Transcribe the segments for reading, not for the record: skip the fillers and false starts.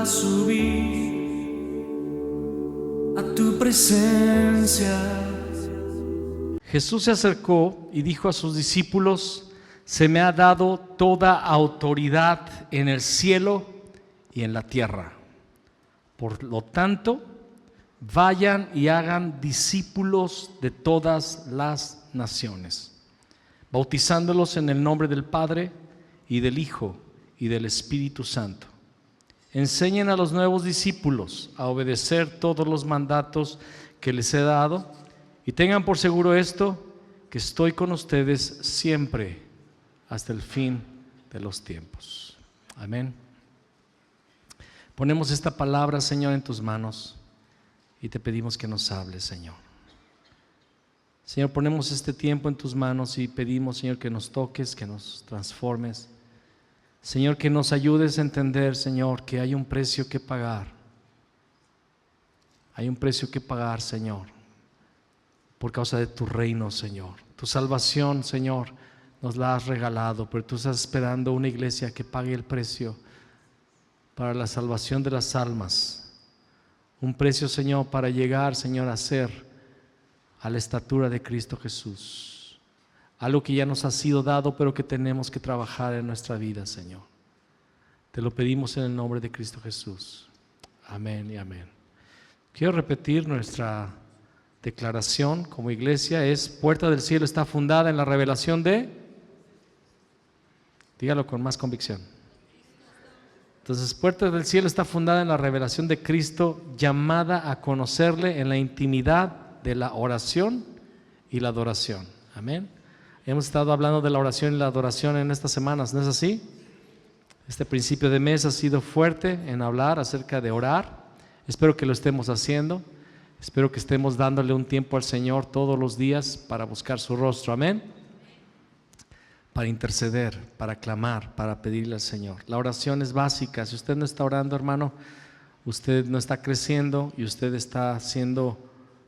a subir a tu presencia. Jesús se acercó y dijo a sus discípulos: se me ha dado toda autoridad en el cielo y en la tierra. Por lo tanto, vayan y hagan discípulos de todas las naciones, bautizándolos en el nombre del Padre y del Hijo y del Espíritu Santo. Enseñen a los nuevos discípulos a obedecer todos los mandatos que les he dado, y tengan por seguro esto, que estoy con ustedes siempre hasta el fin de los tiempos. Amén. Ponemos esta palabra, Señor, en tus manos y te pedimos que nos hables, Señor. Señor, ponemos este tiempo en tus manos y pedimos, Señor, que nos toques, que nos transformes. Señor, que nos ayudes a entender, Señor, que hay un precio que pagar. Hay un precio que pagar, Señor, por causa de tu reino, Señor. Tu salvación, Señor, nos la has regalado, pero tú estás esperando una iglesia que pague el precio para la salvación de las almas. Un precio, Señor, para llegar, Señor, a ser a la estatura de Cristo Jesús. Algo que ya nos ha sido dado, pero que tenemos que trabajar en nuestra vida, Señor. Te lo pedimos en el nombre de Cristo Jesús. Amén y amén. Quiero repetir nuestra declaración como iglesia. Es: Puerta del Cielo está fundada en la revelación de... Dígalo con más convicción. Entonces, Puerta del Cielo está fundada en la revelación de Cristo, llamada a conocerle en la intimidad de la oración y la adoración. Amén. Hemos estado hablando de la oración y la adoración en estas semanas, ¿no es así? Este principio de mes ha sido fuerte en hablar acerca de orar. Espero que lo estemos haciendo. Espero que estemos dándole un tiempo al Señor todos los días para buscar su rostro. Amén. Para interceder, para clamar, para pedirle al Señor. La oración es básica. Si usted no está orando, hermano, usted no está creciendo y usted está siendo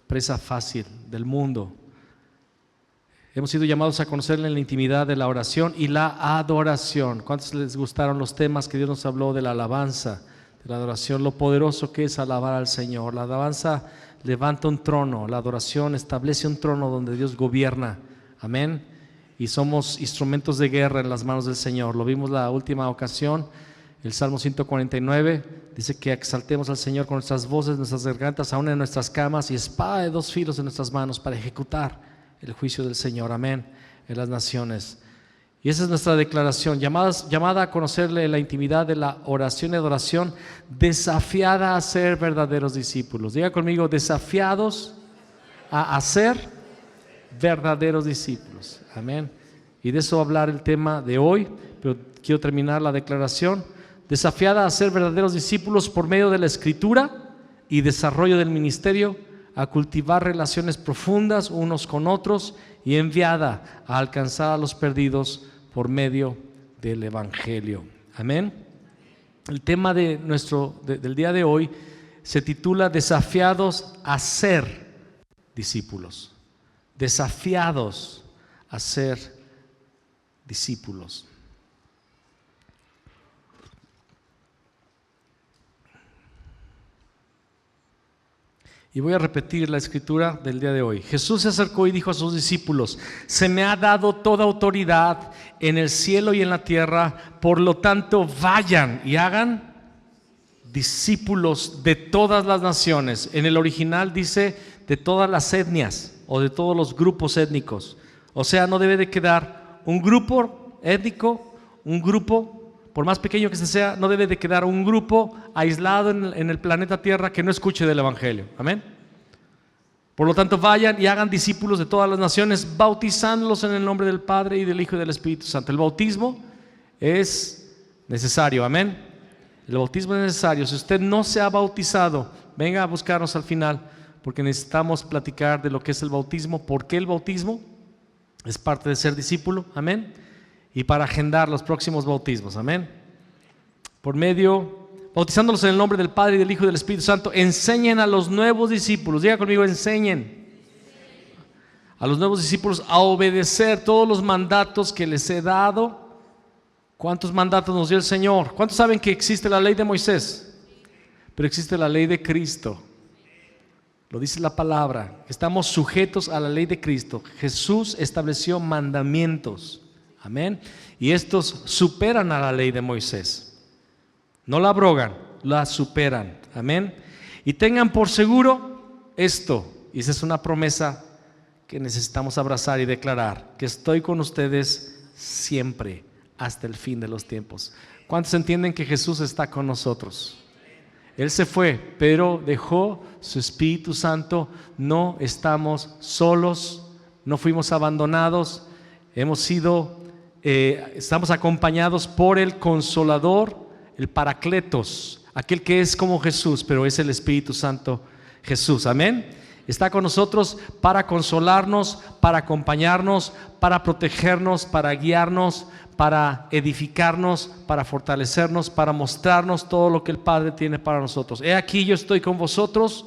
presa fácil del mundo. Hemos sido llamados a conocerle en la intimidad de la oración y la adoración. ¿Cuántos les gustaron los temas que Dios nos habló de la alabanza, de la adoración? Lo poderoso que es alabar al Señor. La alabanza levanta un trono, la adoración establece un trono donde Dios gobierna. Amén. Y somos instrumentos de guerra en las manos del Señor. Lo vimos la última ocasión. El Salmo 149 dice que exaltemos al Señor con nuestras voces, nuestras gargantas, aún en nuestras camas, y espada de dos filos en nuestras manos para ejecutar el juicio del Señor, amén, en las naciones. Y esa es nuestra declaración, llamada a conocerle la intimidad de la oración y adoración, desafiada a ser verdaderos discípulos. Diga conmigo: desafiados a ser verdaderos discípulos, amén. Y de eso va a hablar el tema de hoy, pero quiero terminar la declaración. Desafiada a ser verdaderos discípulos por medio de la Escritura y desarrollo del ministerio, a cultivar relaciones profundas unos con otros, y enviada a alcanzar a los perdidos por medio del Evangelio. Amén. El tema de del día de hoy se titula Desafiados a ser discípulos. Desafiados a ser discípulos. Y voy a repetir la escritura del día de hoy. Jesús se acercó y dijo a sus discípulos: se me ha dado toda autoridad en el cielo y en la tierra, por lo tanto vayan y hagan discípulos de todas las naciones. En el original dice de todas las etnias o de todos los grupos étnicos. O sea, no debe de quedar un grupo étnico, un grupo, por más pequeño que sea, no debe de quedar un grupo aislado en el planeta Tierra que no escuche del Evangelio. Amén. Por lo tanto, vayan y hagan discípulos de todas las naciones, bautizándolos en el nombre del Padre y del Hijo y del Espíritu Santo. El bautismo es necesario. Amén. El bautismo es necesario. Si usted no se ha bautizado, venga a buscarnos al final, porque necesitamos platicar de lo que es el bautismo. ¿Por qué el bautismo? Es parte de ser discípulo. Amén. Y para agendar los próximos bautismos, amén. Bautizándolos en el nombre del Padre y del Hijo y del Espíritu Santo, enseñen a los nuevos discípulos, diga conmigo, enseñen a los nuevos discípulos a obedecer todos los mandatos que les he dado. ¿Cuántos mandatos nos dio el Señor? ¿Cuántos saben que existe la ley de Moisés? pero existe la ley de Cristo. Lo dice la palabra, estamos sujetos a la ley de Cristo. Jesús estableció mandamientos, amén, y estos superan a la ley de Moisés. No la abrogan, la superan, amén. Y tengan por seguro esto, y esa es una promesa que necesitamos abrazar y declarar, que estoy con ustedes siempre, hasta el fin de los tiempos. ¿Cuántos entienden que Jesús está con nosotros? Él se fue, pero dejó su Espíritu Santo. No estamos solos, no fuimos abandonados, estamos acompañados por el Consolador, el Paracletos, aquel que es como Jesús, pero es el Espíritu Santo Jesús, amén. Está con nosotros para consolarnos, para acompañarnos, para protegernos, para guiarnos, para edificarnos, para fortalecernos, para mostrarnos todo lo que el Padre tiene para nosotros. He aquí, yo estoy con vosotros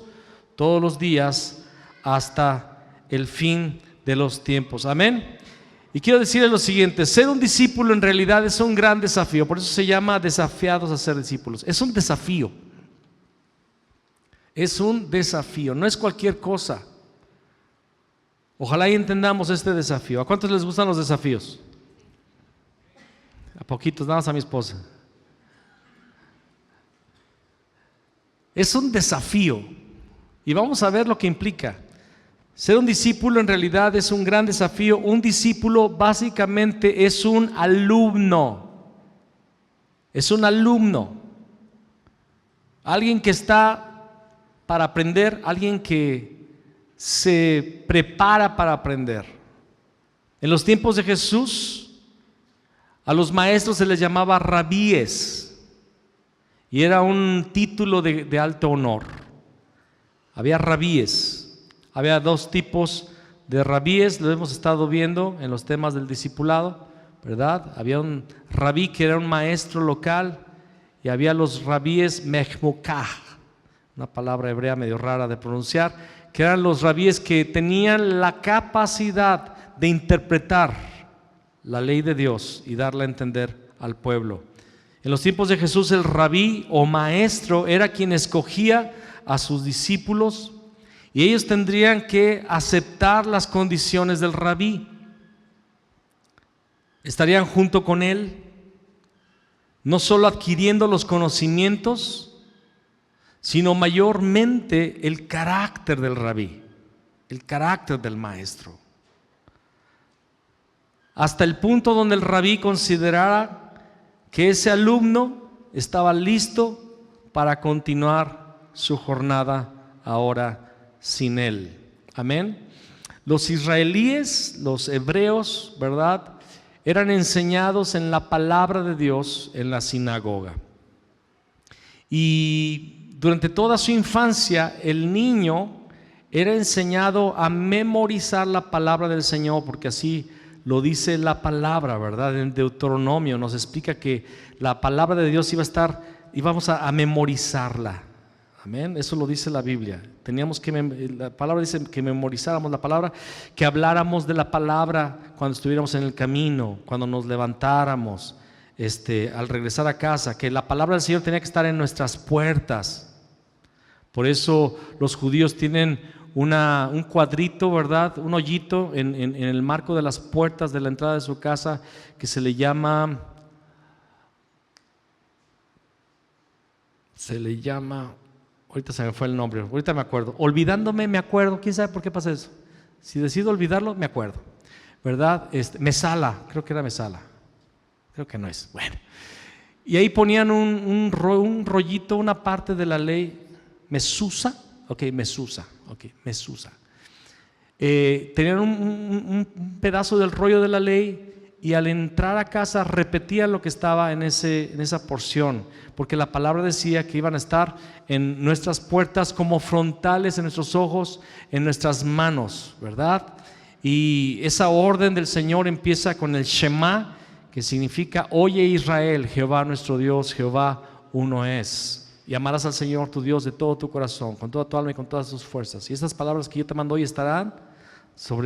todos los días hasta el fin de los tiempos. Amén. Y quiero decirles lo siguiente: ser un discípulo en realidad es un gran desafío. Por eso se llama desafiados a ser discípulos. Es un desafío. Es un desafío, no es cualquier cosa. Ojalá y entendamos este desafío. ¿A cuántos les gustan los desafíos? A poquitos, nada más a mi esposa. Es un desafío y vamos a ver lo que implica. Ser un discípulo en realidad es un gran desafío. Un discípulo básicamente es un alumno. Es un alumno. Alguien que está para aprender, alguien que se prepara para aprender. En los tiempos de Jesús, a los maestros se les llamaba rabíes y era un título de alto honor. Había rabíes, había dos tipos de rabíes, lo hemos estado viendo en los temas del discipulado, ¿verdad? Había un rabí que era un maestro local y había los rabíes mechmokah, una palabra hebrea medio rara de pronunciar, que eran los rabíes que tenían la capacidad de interpretar la ley de Dios y darla a entender al pueblo. En los tiempos de Jesús, el rabí o maestro era quien escogía a sus discípulos y ellos tendrían que aceptar las condiciones del rabí. Estarían junto con él, no solo adquiriendo los conocimientos, sino mayormente el carácter del rabí, el carácter del maestro. Hasta el punto donde el rabí considerara que ese alumno estaba listo para continuar su jornada ahora sin él. Amén. Los israelíes, los hebreos, ¿verdad?, eran enseñados en la palabra de Dios en la sinagoga. Y durante toda su infancia, el niño era enseñado a memorizar la palabra del Señor, porque así lo dice la palabra, ¿verdad? En Deuteronomio nos explica que la palabra de Dios íbamos a memorizarla. Amén, eso lo dice la Biblia. La palabra dice que memorizáramos la palabra, que habláramos de la palabra cuando estuviéramos en el camino, cuando nos levantáramos, al regresar a casa, que la palabra del Señor tenía que estar en nuestras puertas. Por eso los judíos tienen un cuadrito, ¿verdad?, un hoyito en el marco de las puertas de la entrada de su casa que se le llama, ahorita se me fue el nombre, ahorita me acuerdo, olvidándome me acuerdo, quién sabe por qué pasa eso, si decido olvidarlo me acuerdo, ¿verdad? Mesala, creo que era mesala, creo que no es, bueno, y ahí ponían un rollito, una parte de la ley, mesusa. Tenían un pedazo del rollo de la ley y al entrar a casa repetían lo que estaba en esa porción, porque la palabra decía que iban a estar en nuestras puertas como frontales en nuestros ojos, en nuestras manos, ¿verdad? Y esa orden del Señor empieza con el Shema, que significa: oye Israel, Jehová nuestro Dios, Jehová uno es. Y amarás al Señor tu Dios de todo tu corazón, con toda tu alma y con todas tus fuerzas. Y estas palabras que yo te mando hoy estarán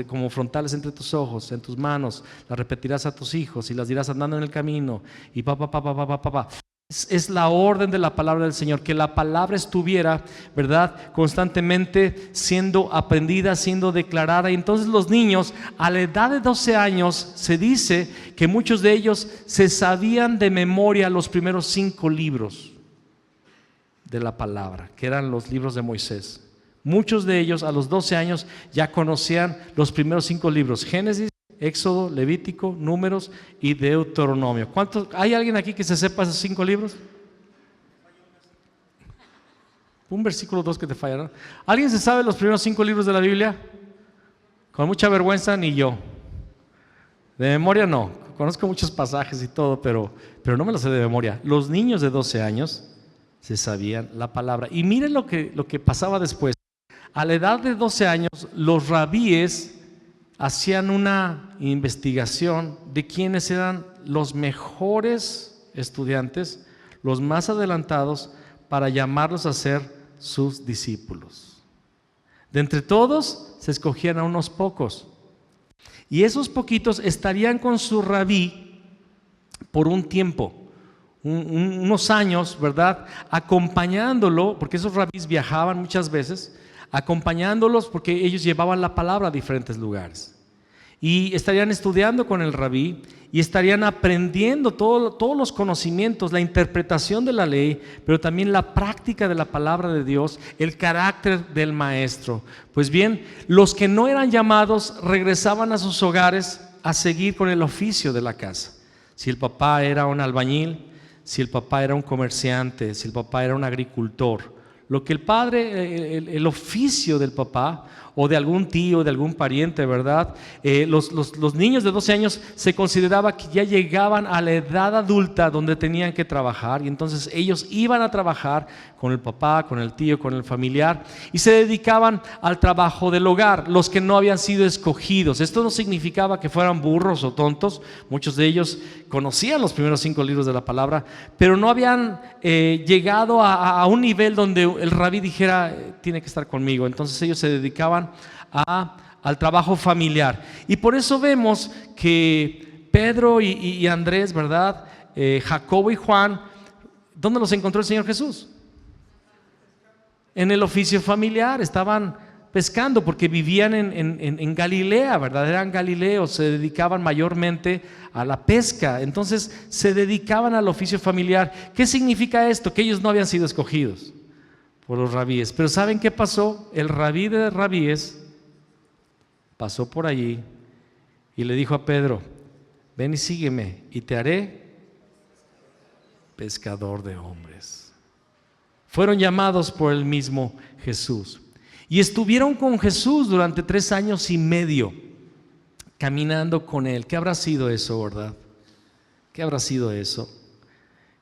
como frontales entre tus ojos, en tus manos. Las repetirás a tus hijos y las dirás andando en el camino. Y Es la orden de la palabra del Señor, que la palabra estuviera, ¿verdad?, constantemente siendo aprendida, siendo declarada. Y entonces los niños, a la edad de 12 años, se dice que muchos de ellos se sabían de memoria los primeros 5 libros de la palabra, que eran los libros de Moisés. Muchos de ellos a los 12 años ya conocían los primeros 5 libros: Génesis, Éxodo, Levítico, Números y Deuteronomio. ¿Hay alguien aquí que se sepa esos 5 libros? Un versículo, 2 que te fallaron. ¿Alguien se sabe los primeros 5 libros de la Biblia? Con mucha vergüenza, ni yo. De memoria no. Conozco muchos pasajes y todo, pero no me los sé de memoria. Los niños de 12 años se sabían la palabra. Y miren lo que pasaba después. A la edad de 12 años, los rabíes hacían una investigación de quiénes eran los mejores estudiantes, los más adelantados, para llamarlos a ser sus discípulos. De entre todos se escogían a unos pocos, y esos poquitos estarían con su rabí por un tiempo, unos años, ¿verdad?, acompañándolo, porque esos rabís viajaban muchas veces, acompañándolos porque ellos llevaban la palabra a diferentes lugares. Y estarían estudiando con el rabí y estarían aprendiendo todos los conocimientos, la interpretación de la ley, pero también la práctica de la palabra de Dios, el carácter del maestro. Pues bien, los que no eran llamados regresaban a sus hogares a seguir con el oficio de la casa. Si el papá era un albañil, si el papá era un comerciante, si el papá era un agricultor, lo que el padre, el oficio del papá o de algún tío, de algún pariente, ¿verdad? Los niños de 12 años se consideraba que ya llegaban a la edad adulta donde tenían que trabajar, y entonces ellos iban a trabajar con el papá, con el tío, con el familiar, y se dedicaban al trabajo del hogar, los que no habían sido escogidos. Esto no significaba que fueran burros o tontos. Muchos de ellos conocían los primeros 5 libros de la palabra, pero no habían llegado a un nivel donde el rabí dijera: tiene que estar conmigo. Entonces ellos se dedicaban al trabajo familiar. Y por eso vemos que Pedro y Andrés, ¿verdad?, Jacobo y Juan, ¿dónde los encontró el Señor Jesús? En el oficio familiar. Estaban pescando porque vivían en Galilea, ¿verdad? Eran galileos, se dedicaban mayormente a la pesca. Entonces se dedicaban al oficio familiar. ¿Qué significa esto? Que ellos no habían sido escogidos por los rabíes. Pero ¿saben qué pasó? El rabí de rabíes pasó por allí y le dijo a Pedro: ven y sígueme y te haré pescador de hombres. Fueron llamados por el mismo Jesús y estuvieron con Jesús durante 3 años y medio, caminando con él. ¿Qué habrá sido eso, verdad? ¿Qué habrá sido eso?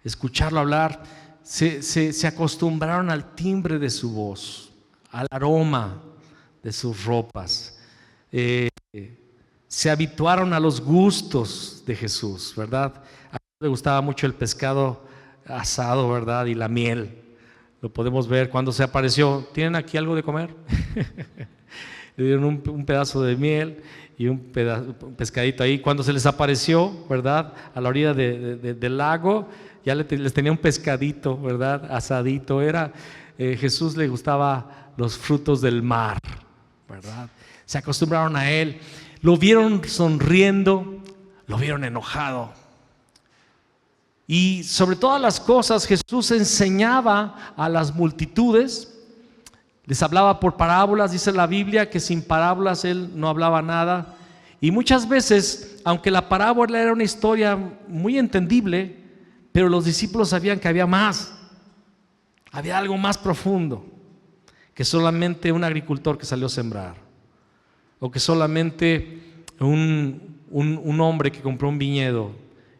Escucharlo hablar. Se acostumbraron al timbre de su voz, al aroma de sus ropas, se habituaron a los gustos de Jesús, ¿verdad? A él le gustaba mucho el pescado asado, ¿verdad?, y la miel. Lo podemos ver cuando se apareció. ¿Tienen aquí algo de comer? Le dieron un pedazo de miel y un pescadito ahí. Cuando se les apareció, ¿verdad?, a la orilla del lago, ya les tenía un pescadito, ¿verdad?, asadito. Jesús le gustaba los frutos del mar, ¿verdad? Se acostumbraron a él. Lo vieron sonriendo, lo vieron enojado. Y sobre todas las cosas, Jesús enseñaba a las multitudes. Les hablaba por parábolas. Dice la Biblia que sin parábolas él no hablaba nada. Y muchas veces, aunque la parábola era una historia muy entendible, pero los discípulos sabían que había más. Había algo más profundo que solamente un agricultor que salió a sembrar, o que solamente un hombre que compró un viñedo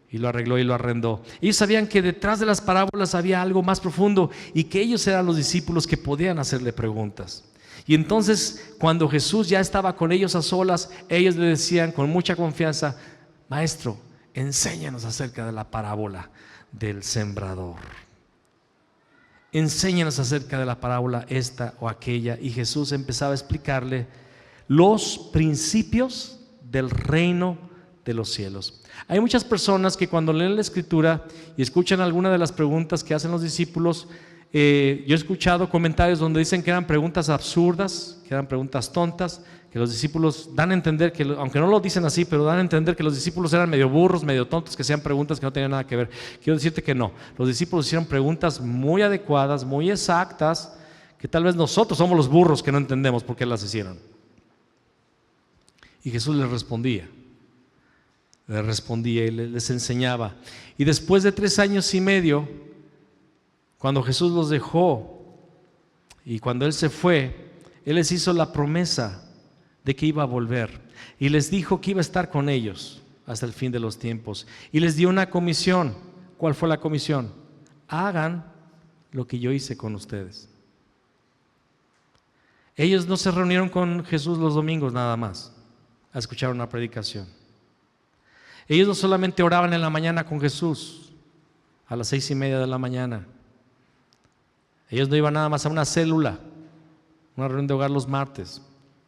y lo arregló y lo arrendó. Ellos sabían que detrás de las parábolas había algo más profundo, y que ellos eran los discípulos que podían hacerle preguntas. Y entonces, cuando Jesús ya estaba con ellos a solas, ellos le decían con mucha confianza: maestro, enséñanos acerca de la parábola del sembrador. Enséñanos acerca de la parábola esta o aquella. Y Jesús empezaba a explicarle los principios del reino de los cielos. Hay muchas personas que cuando leen la Escritura y escuchan alguna de las preguntas que hacen los discípulos, yo he escuchado comentarios donde dicen que eran preguntas absurdas, que eran preguntas tontas, que los discípulos dan a entender que, aunque no lo dicen así, pero dan a entender que los discípulos eran medio burros, medio tontos, que hacían preguntas que no tenían nada que ver. Quiero decirte que no, los discípulos hicieron preguntas muy adecuadas, muy exactas, que tal vez nosotros somos los burros que no entendemos por qué las hicieron. Y Jesús les respondía y les enseñaba. Y después de 3 años y medio, cuando Jesús los dejó y cuando Él se fue, Él les hizo la promesa de que iba a volver y les dijo que iba a estar con ellos hasta el fin de los tiempos y les dio una comisión. ¿Cuál fue la comisión? Hagan lo que yo hice con ustedes. Ellos no se reunieron con Jesús los domingos nada más a escuchar una predicación. Ellos no solamente oraban en la mañana con Jesús a las 6:30 de la mañana. Ellos no iban nada más a una célula, una reunión de hogar los martes.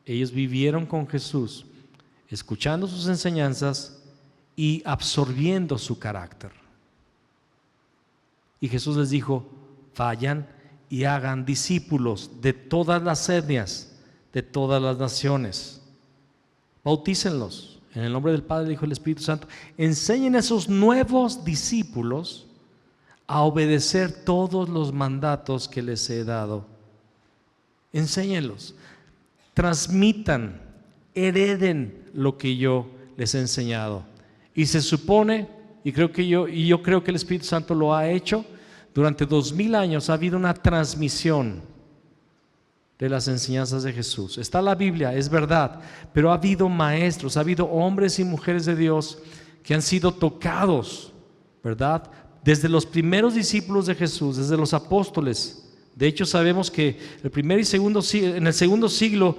Ellos vivieron con Jesús, escuchando sus enseñanzas y absorbiendo su carácter. Y Jesús les dijo: vayan y hagan discípulos de todas las etnias, de todas las naciones. Bautícenlos en el nombre del Padre, del Hijo y del Espíritu Santo. Enseñen a esos nuevos discípulos a obedecer todos los mandatos que les he dado. Enséñenlos, transmitan, hereden lo que yo les he enseñado. Y se supone, y yo creo que el Espíritu Santo lo ha hecho, durante 2000 años ha habido una transmisión de las enseñanzas de Jesús. Está la Biblia, es verdad, pero ha habido maestros, ha habido hombres y mujeres de Dios que han sido tocados, ¿verdad? Desde los primeros discípulos de Jesús, desde los apóstoles. De hecho, sabemos que en el segundo siglo,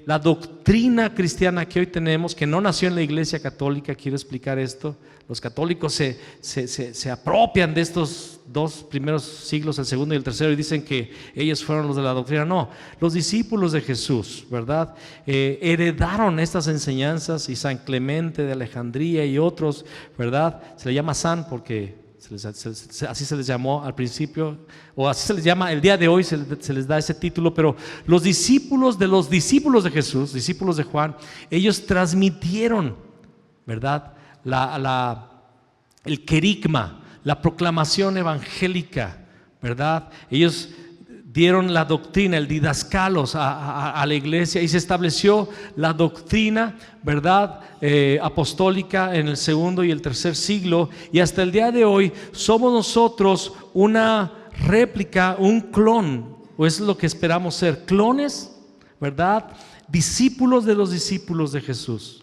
la doctrina cristiana que hoy tenemos, que no nació en la Iglesia Católica, quiero explicar esto. Los católicos se apropian de estos 2 primeros siglos, el segundo y el tercero, y dicen que ellos fueron los de la doctrina. No, los discípulos de Jesús, ¿verdad? Heredaron estas enseñanzas, y San Clemente de Alejandría y otros, ¿verdad? Se le llama San porque así se les llamó al principio, o así se les llama el día de hoy, se les da ese título. Pero los discípulos de Jesús, discípulos de Juan, ellos transmitieron, ¿verdad?, el querigma, la proclamación evangélica, ¿verdad? Ellos dieron la doctrina, el didascalos a la iglesia, y se estableció la doctrina, ¿verdad?, apostólica en el segundo y el tercer siglo, y hasta el día de hoy somos nosotros una réplica, un clon, o eso es lo que esperamos ser, clones, ¿verdad?, discípulos de los discípulos de Jesús.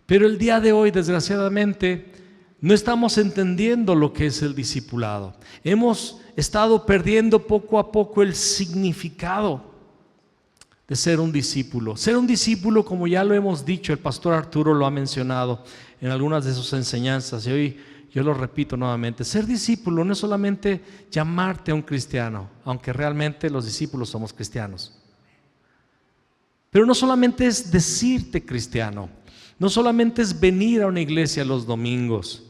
Pero el día de hoy, desgraciadamente, no estamos entendiendo lo que es el discipulado. Hemos estado perdiendo poco a poco el significado de ser un discípulo. Ser un discípulo, como ya lo hemos dicho, el pastor Arturo lo ha mencionado en algunas de sus enseñanzas, y hoy yo lo repito nuevamente. Ser discípulo no es solamente llamarte a un cristiano, aunque realmente los discípulos somos cristianos. Pero no solamente es decirte cristiano, no solamente es venir a una iglesia los domingos,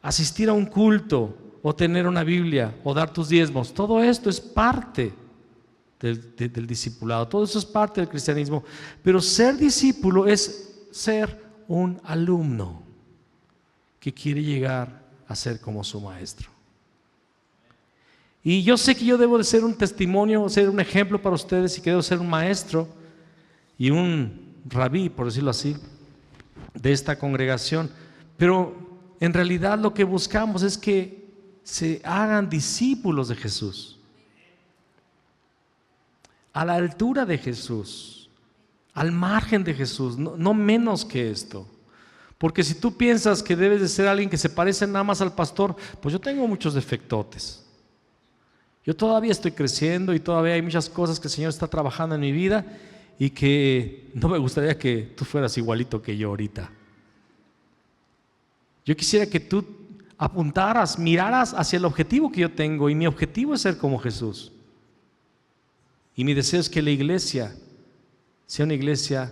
asistir a un culto, o tener una Biblia, o dar tus diezmos. Todo esto es parte del discipulado, todo eso es parte del cristianismo. Pero ser discípulo es ser un alumno que quiere llegar a ser como su maestro. Y yo sé que yo debo de ser un testimonio, ser un ejemplo para ustedes, y que debo ser un maestro y un rabí, por decirlo así, de esta congregación. Pero en realidad lo que buscamos es que se hagan discípulos de Jesús, a la altura de Jesús, al margen de Jesús, no menos que esto. Porque si tú piensas que debes de ser alguien que se parece nada más al pastor, pues yo tengo muchos defectotes. Yo todavía estoy creciendo y todavía hay muchas cosas que el Señor está trabajando en mi vida, y que no me gustaría que tú fueras igualito que yo ahorita. Yo quisiera que tú apuntaras, miraras hacia el objetivo que yo tengo, y mi objetivo es ser como Jesús. Y mi deseo es que la iglesia sea una iglesia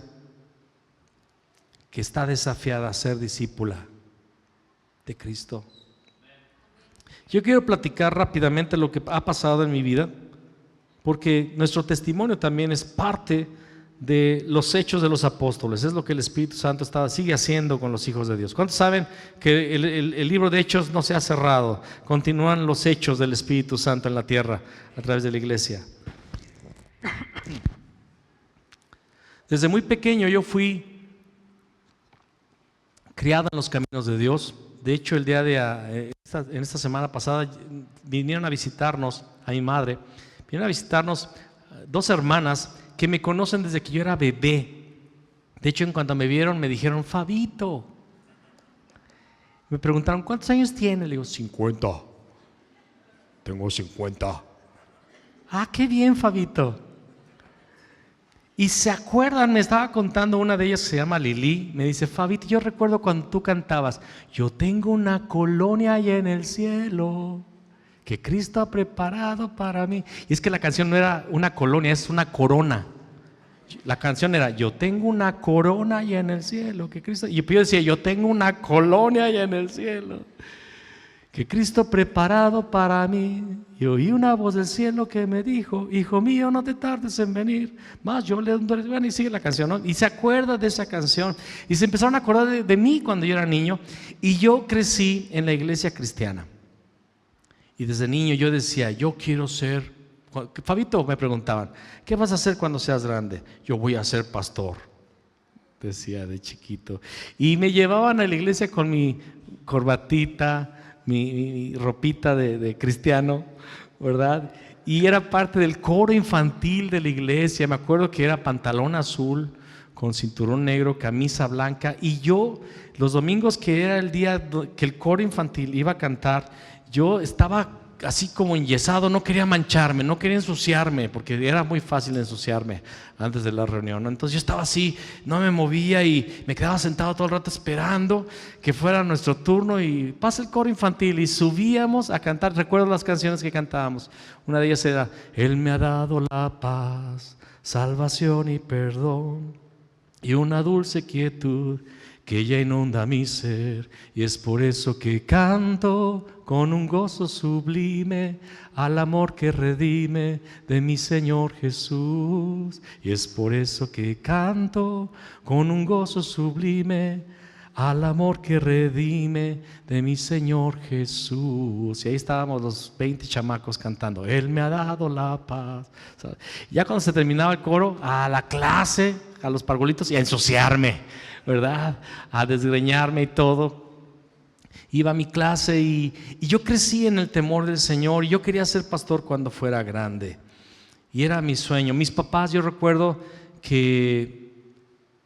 que está desafiada a ser discípula de Cristo. Yo quiero platicar rápidamente lo que ha pasado en mi vida, porque nuestro testimonio también es parte de los hechos de los apóstoles. Es lo que el Espíritu Santo sigue haciendo con los hijos de Dios. ¿Cuántos saben que el libro de Hechos no se ha cerrado? Continúan los hechos del Espíritu Santo en la tierra a través de la iglesia. Desde muy pequeño yo fui criado en los caminos de Dios. De hecho, en esta semana pasada vinieron a visitarnos, a mi madre, vinieron a visitarnos dos hermanas que me conocen desde que yo era bebé. De hecho, en cuanto me vieron, me dijeron, Fabito. Me preguntaron, ¿cuántos años tiene? Le digo, 50. Tengo 50. Ah, qué bien, Fabito. Y se acuerdan, me estaba contando una de ellas que se llama Lili, me dice, Fabito, yo recuerdo cuando tú cantabas, yo tengo una colonia allá en el cielo que Cristo ha preparado para mí. Y es que la canción no era una colonia, es una corona. La canción era, yo tengo una corona allá en el cielo que Cristo. Y yo decía, yo tengo una colonia allá en el cielo que Cristo ha preparado para mí. Y oí una voz del cielo que me dijo, hijo mío, no te tardes en venir. Más yo le bueno, y sigue la canción, ¿no? Y se acuerda de esa canción. Y se empezaron a acordar de mí cuando yo era niño. Y yo crecí en la iglesia cristiana. Y desde niño yo decía, yo quiero ser, Fabito, me preguntaban, ¿qué vas a hacer cuando seas grande? Yo voy a ser pastor, decía de chiquito. Y me llevaban a la iglesia con mi corbatita, mi ropita de cristiano, ¿verdad? Y era parte del coro infantil de la iglesia. Me acuerdo que era pantalón azul con cinturón negro, camisa blanca. Y yo, los domingos que era el día que el coro infantil iba a cantar, yo estaba así como enyesado, no quería mancharme, no quería ensuciarme, porque era muy fácil ensuciarme antes de la reunión, ¿no? Entonces yo estaba así, no me movía y me quedaba sentado todo el rato esperando que fuera nuestro turno y pasa el coro infantil y subíamos a cantar. Recuerdo las canciones que cantábamos. Una de ellas era, Él me ha dado la paz, salvación y perdón y una dulce quietud que ella inunda mi ser, y es por eso que canto con un gozo sublime al amor que redime de mi Señor Jesús. Y es por eso que canto con un gozo sublime al amor que redime de mi Señor Jesús. Y ahí estábamos los 20 chamacos cantando, Él me ha dado la paz. Ya cuando se terminaba el coro, a la clase, a los parvulitos y a ensuciarme, ¿verdad? A desgreñarme y todo. Iba a mi clase y yo crecí en el temor del Señor. Yo quería ser pastor cuando fuera grande y era mi sueño. Mis papás, yo recuerdo que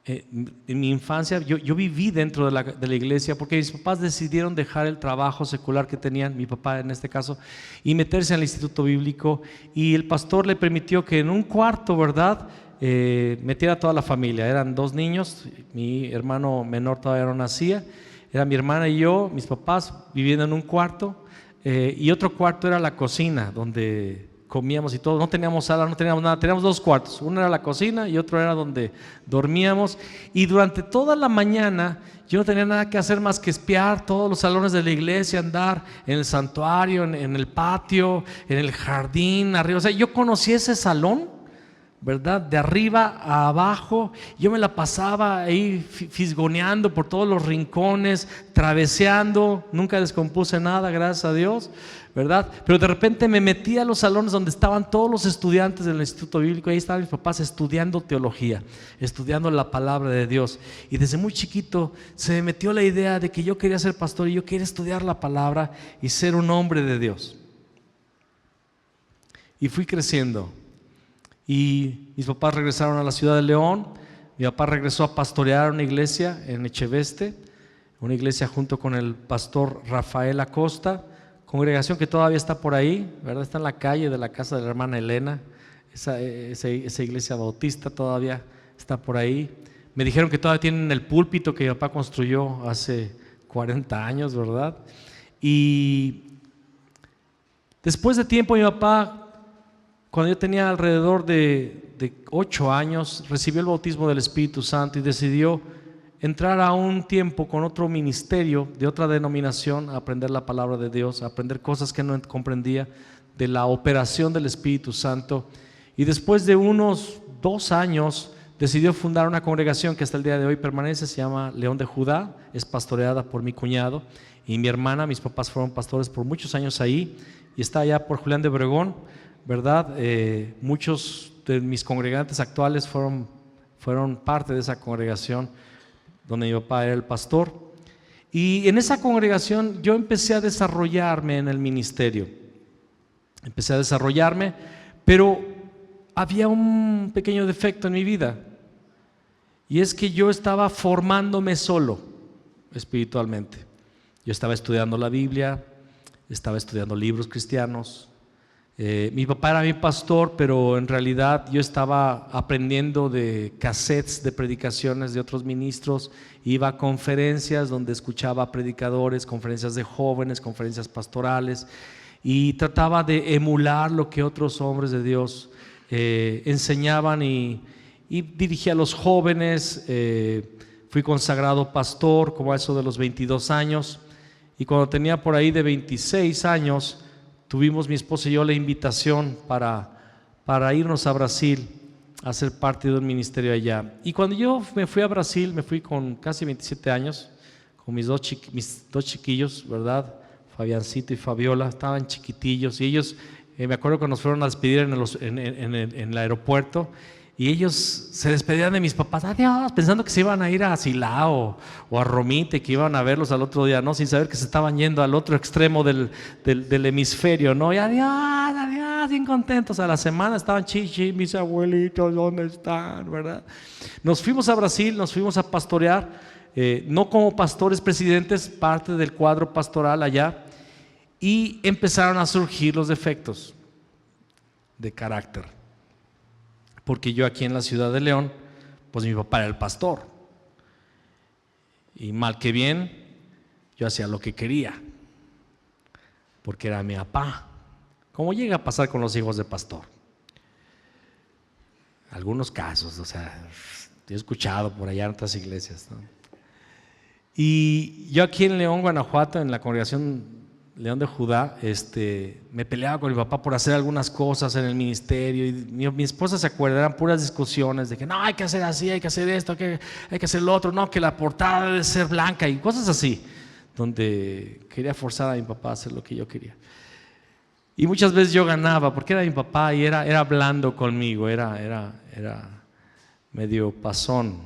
en mi infancia yo viví dentro de la iglesia porque mis papás decidieron dejar el trabajo secular que tenían, mi papá en este caso, y meterse al instituto bíblico, y el pastor le permitió que en un cuarto, ¿verdad?, metiera a toda la familia. Eran 2 niños, mi hermano menor todavía no nacía, era mi hermana y yo, mis papás viviendo en un cuarto, y otro cuarto era la cocina donde comíamos y todo. No teníamos sala, no teníamos nada, teníamos 2 cuartos, uno era la cocina y otro era donde dormíamos. Y durante toda la mañana yo no tenía nada que hacer más que espiar todos los salones de la iglesia, andar en el santuario, en el patio, en el jardín, arriba. O sea, yo conocí ese salón, ¿verdad? De arriba a abajo. Yo me la pasaba ahí fisgoneando por todos los rincones, traveseando. Nunca descompuse nada, gracias a Dios, ¿verdad? Pero de repente me metí a los salones donde estaban todos los estudiantes del instituto bíblico. Ahí estaban mis papás estudiando teología, estudiando la palabra de Dios. Y desde muy chiquito se me metió la idea de que yo quería ser pastor y yo quería estudiar la palabra y ser un hombre de Dios. Y fui creciendo. Y mis papás regresaron a la ciudad de León. Mi papá regresó a pastorear una iglesia en Echeveste, una iglesia junto con el pastor Rafael Acosta, congregación que todavía está por ahí, ¿verdad? Está en la calle de la casa de la hermana Elena. Esa iglesia bautista todavía está por ahí. Me dijeron que todavía tienen el púlpito que mi papá construyó hace 40 años, ¿verdad? Y después de tiempo mi papá, cuando yo tenía alrededor de 8 años, recibió el bautismo del Espíritu Santo y decidió entrar a un tiempo con otro ministerio de otra denominación, a aprender la palabra de Dios, a aprender cosas que no comprendía, de la operación del Espíritu Santo. Y después de unos 2 años decidió fundar una congregación que hasta el día de hoy permanece, se llama León de Judá, es pastoreada por mi cuñado y mi hermana. Mis papás fueron pastores por muchos años ahí y está allá por Julián de Obregón, ¿verdad? Muchos de mis congregantes actuales fueron parte de esa congregación donde mi papá era el pastor. Y en esa congregación yo empecé a desarrollarme en el ministerio. Empecé a desarrollarme, pero había un pequeño defecto en mi vida, y es que yo estaba formándome solo espiritualmente. Yo estaba estudiando la Biblia, estaba estudiando libros cristianos. Mi papá era mi pastor, pero en realidad yo estaba aprendiendo de cassettes de predicaciones de otros ministros. Iba a conferencias donde escuchaba predicadores, conferencias de jóvenes, conferencias pastorales, y trataba de emular lo que otros hombres de Dios enseñaban, y dirigía a los jóvenes. Fui consagrado pastor como a eso de los 22 años, y cuando tenía por ahí de 26 años tuvimos mi esposa y yo la invitación para irnos a Brasil a ser parte de un ministerio allá. Y cuando yo me fui a Brasil, me fui con casi 27 años, con mis dos chiquillos, ¿verdad? Fabiancito y Fabiola, estaban chiquitillos, y ellos, me acuerdo que nos fueron a despedir en el aeropuerto, y ellos se despedían de mis papás, adiós, pensando que se iban a ir a Silao o a Romite, que iban a verlos al otro día, ¿no? Sin saber que se estaban yendo al otro extremo del hemisferio, ¿no? Y adiós, bien contentos. A la semana estaban, chichi, mis abuelitos, ¿dónde están? ¿Verdad? Nos fuimos a Brasil, nos fuimos a pastorear, no como pastores presidentes, parte del cuadro pastoral allá, y empezaron a surgir los defectos de carácter. Porque yo aquí en la ciudad de León, pues mi papá era el pastor, y mal que bien, yo hacía lo que quería, porque era mi papá, como llega a pasar con los hijos de pastor. Algunos casos, o sea, he escuchado por allá en otras iglesias, ¿no? Y yo aquí en León, Guanajuato, en la congregación León de Judá, me peleaba con mi papá por hacer algunas cosas en el ministerio, y mi esposa se acuerda, eran puras discusiones de que no, hay que hacer así, hay que hacer esto, hay que hacer lo otro, no, que la portada debe ser blanca y cosas así, donde quería forzar a mi papá a hacer lo que yo quería. Y muchas veces yo ganaba porque era mi papá y era blando conmigo, era medio pasón,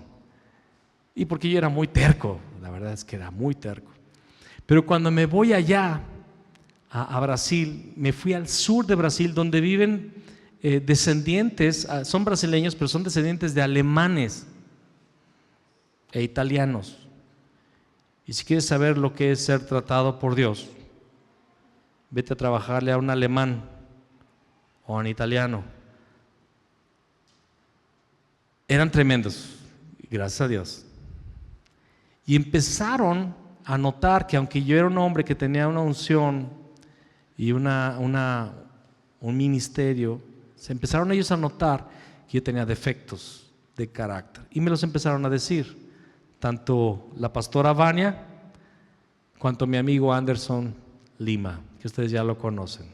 y porque yo era muy terco, la verdad es que era muy terco. Pero cuando me voy allá a Brasil, me fui al sur de Brasil, donde viven descendientes, son brasileños, pero son descendientes de alemanes e italianos. Y si quieres saber lo que es ser tratado por Dios, vete a trabajarle a un alemán o a un italiano. Eran tremendos, gracias a Dios. Y empezaron a notar que aunque yo era un hombre que tenía una unción y un ministerio, se empezaron ellos a notar que yo tenía defectos de carácter, y me los empezaron a decir, tanto la pastora Vania cuanto mi amigo Anderson Lima, que ustedes ya lo conocen.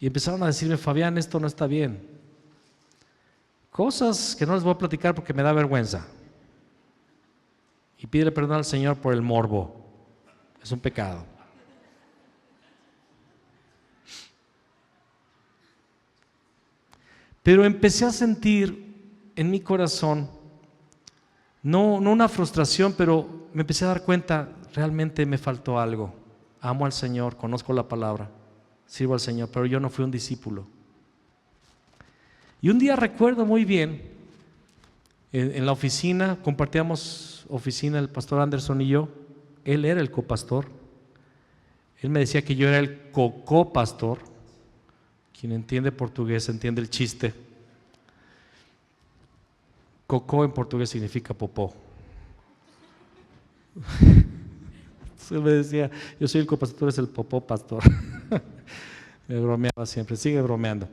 Y empezaron a decirme, Fabián, esto no está bien. Cosas que no les voy a platicar porque me da vergüenza. Y pídele perdón al Señor por el morbo, es un pecado. Pero empecé a sentir en mi corazón, no una frustración, pero me empecé a dar cuenta, realmente me faltó algo. Amo al Señor, conozco la palabra, sirvo al Señor, pero yo no fui un discípulo. Y un día recuerdo muy bien, en la oficina, compartíamos oficina el pastor Anderson y yo, él era el copastor, él me decía que yo era el copastor, quien entiende portugués entiende el chiste. Cocó en portugués significa popó. Él me decía, yo soy el copastor, tú eres el popó pastor. Me bromeaba siempre, sigue bromeando.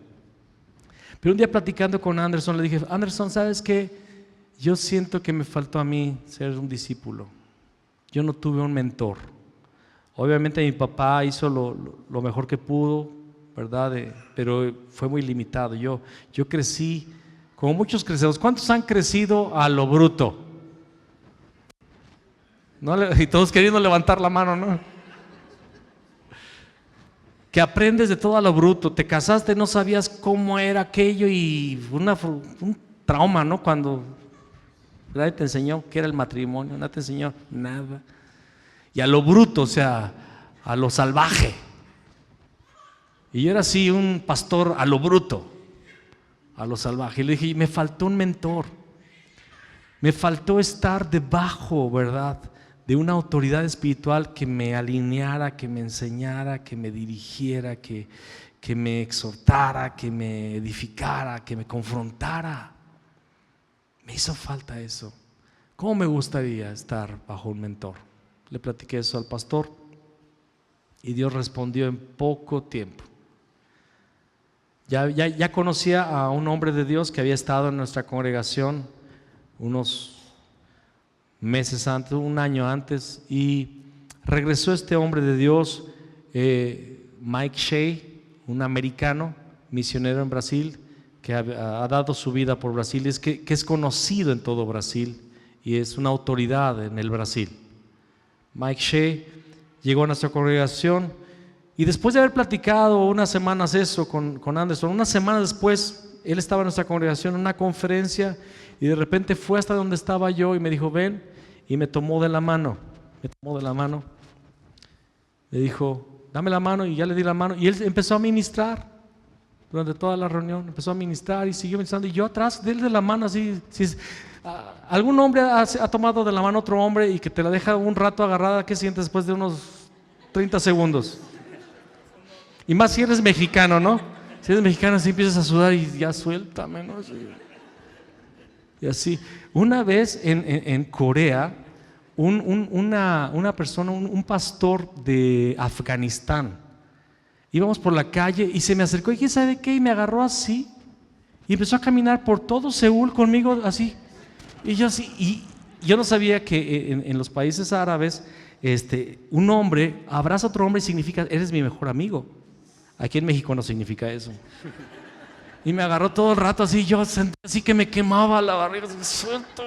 Pero un día platicando con Anderson le dije, Anderson, ¿sabes qué? Yo siento que me faltó a mí ser un discípulo. Yo no tuve un mentor. Obviamente mi papá hizo lo mejor que pudo, ¿verdad? Pero fue muy limitado. Yo crecí, como muchos crecemos. ¿Cuántos han crecido a lo bruto? ¿No? Y todos queriendo levantar la mano, ¿no? Que aprendes de todo a lo bruto. Te casaste, no sabías cómo era aquello y un trauma, ¿no? Cuando nadie te enseñó qué era el matrimonio, nadie te enseñó nada. Y a lo bruto, o sea, a lo salvaje. Y yo era así, un pastor a lo bruto, a lo salvaje. Y le dije, me faltó un mentor. Me faltó estar debajo, ¿verdad?, de una autoridad espiritual que me alineara, que me enseñara, que me dirigiera, que me exhortara, que me edificara, que me confrontara. Me hizo falta eso. ¿Cómo me gustaría estar bajo un mentor? Le platiqué eso al pastor y Dios respondió en poco tiempo. Ya conocía a un hombre de Dios que había estado en nuestra congregación unos meses antes, un año antes, y regresó este hombre de Dios, Mike Shea, un americano misionero en Brasil que ha dado su vida por Brasil, que es conocido en todo Brasil y es una autoridad en el Brasil. Mike Shea llegó a nuestra congregación y después de haber platicado unas semanas eso con Anderson, unas semanas después él estaba en nuestra congregación en una conferencia y de repente fue hasta donde estaba yo y me dijo, ven, y me tomó de la mano, me dijo, dame la mano, y ya le di la mano y él empezó a ministrar durante toda la reunión, empezó a ministrar y siguió ministrando y yo atrás de él de la mano así. ¿Algún hombre ha tomado de la mano a otro hombre y que te la deja un rato agarrada? ¿Qué sientes después de unos 30 segundos? Y más si eres mexicano, ¿no? Si eres mexicano así empiezas a sudar y ya suéltame, ¿no? Y así. Una vez en Corea, una persona, un pastor de Afganistán, íbamos por la calle y se me acercó y ¿quién sabe qué? Y me agarró así y empezó a caminar por todo Seúl conmigo así. Y yo así, y yo no sabía que en los países árabes un hombre abraza a otro hombre y significa eres mi mejor amigo. Aquí en México no significa eso. Y me agarró todo el rato así, yo sentí así que me quemaba la barriga, suelto.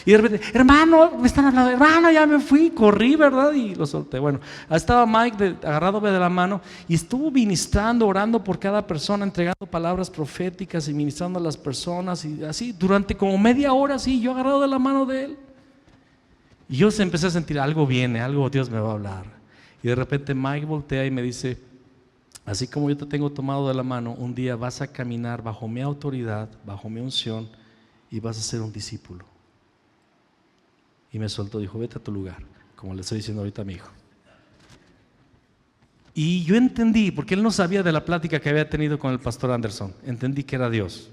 Y de repente, hermano, me están hablando, hermano, ya me fui, corrí, ¿verdad? Y lo solté. Bueno, estaba Mike agarrándome de la mano y estuvo ministrando, orando por cada persona, entregando palabras proféticas y ministrando a las personas y así, durante como media hora así, yo agarrado de la mano de él. Y yo empecé a sentir, algo viene, algo Dios me va a hablar. Y de repente Mike voltea y me dice, así como yo te tengo tomado de la mano, un día vas a caminar bajo mi autoridad, bajo mi unción y vas a ser un discípulo. Y me soltó, dijo, vete a tu lugar, como le estoy diciendo ahorita a mi hijo. Y yo entendí, porque él no sabía de la plática que había tenido con el pastor Anderson, entendí que era Dios.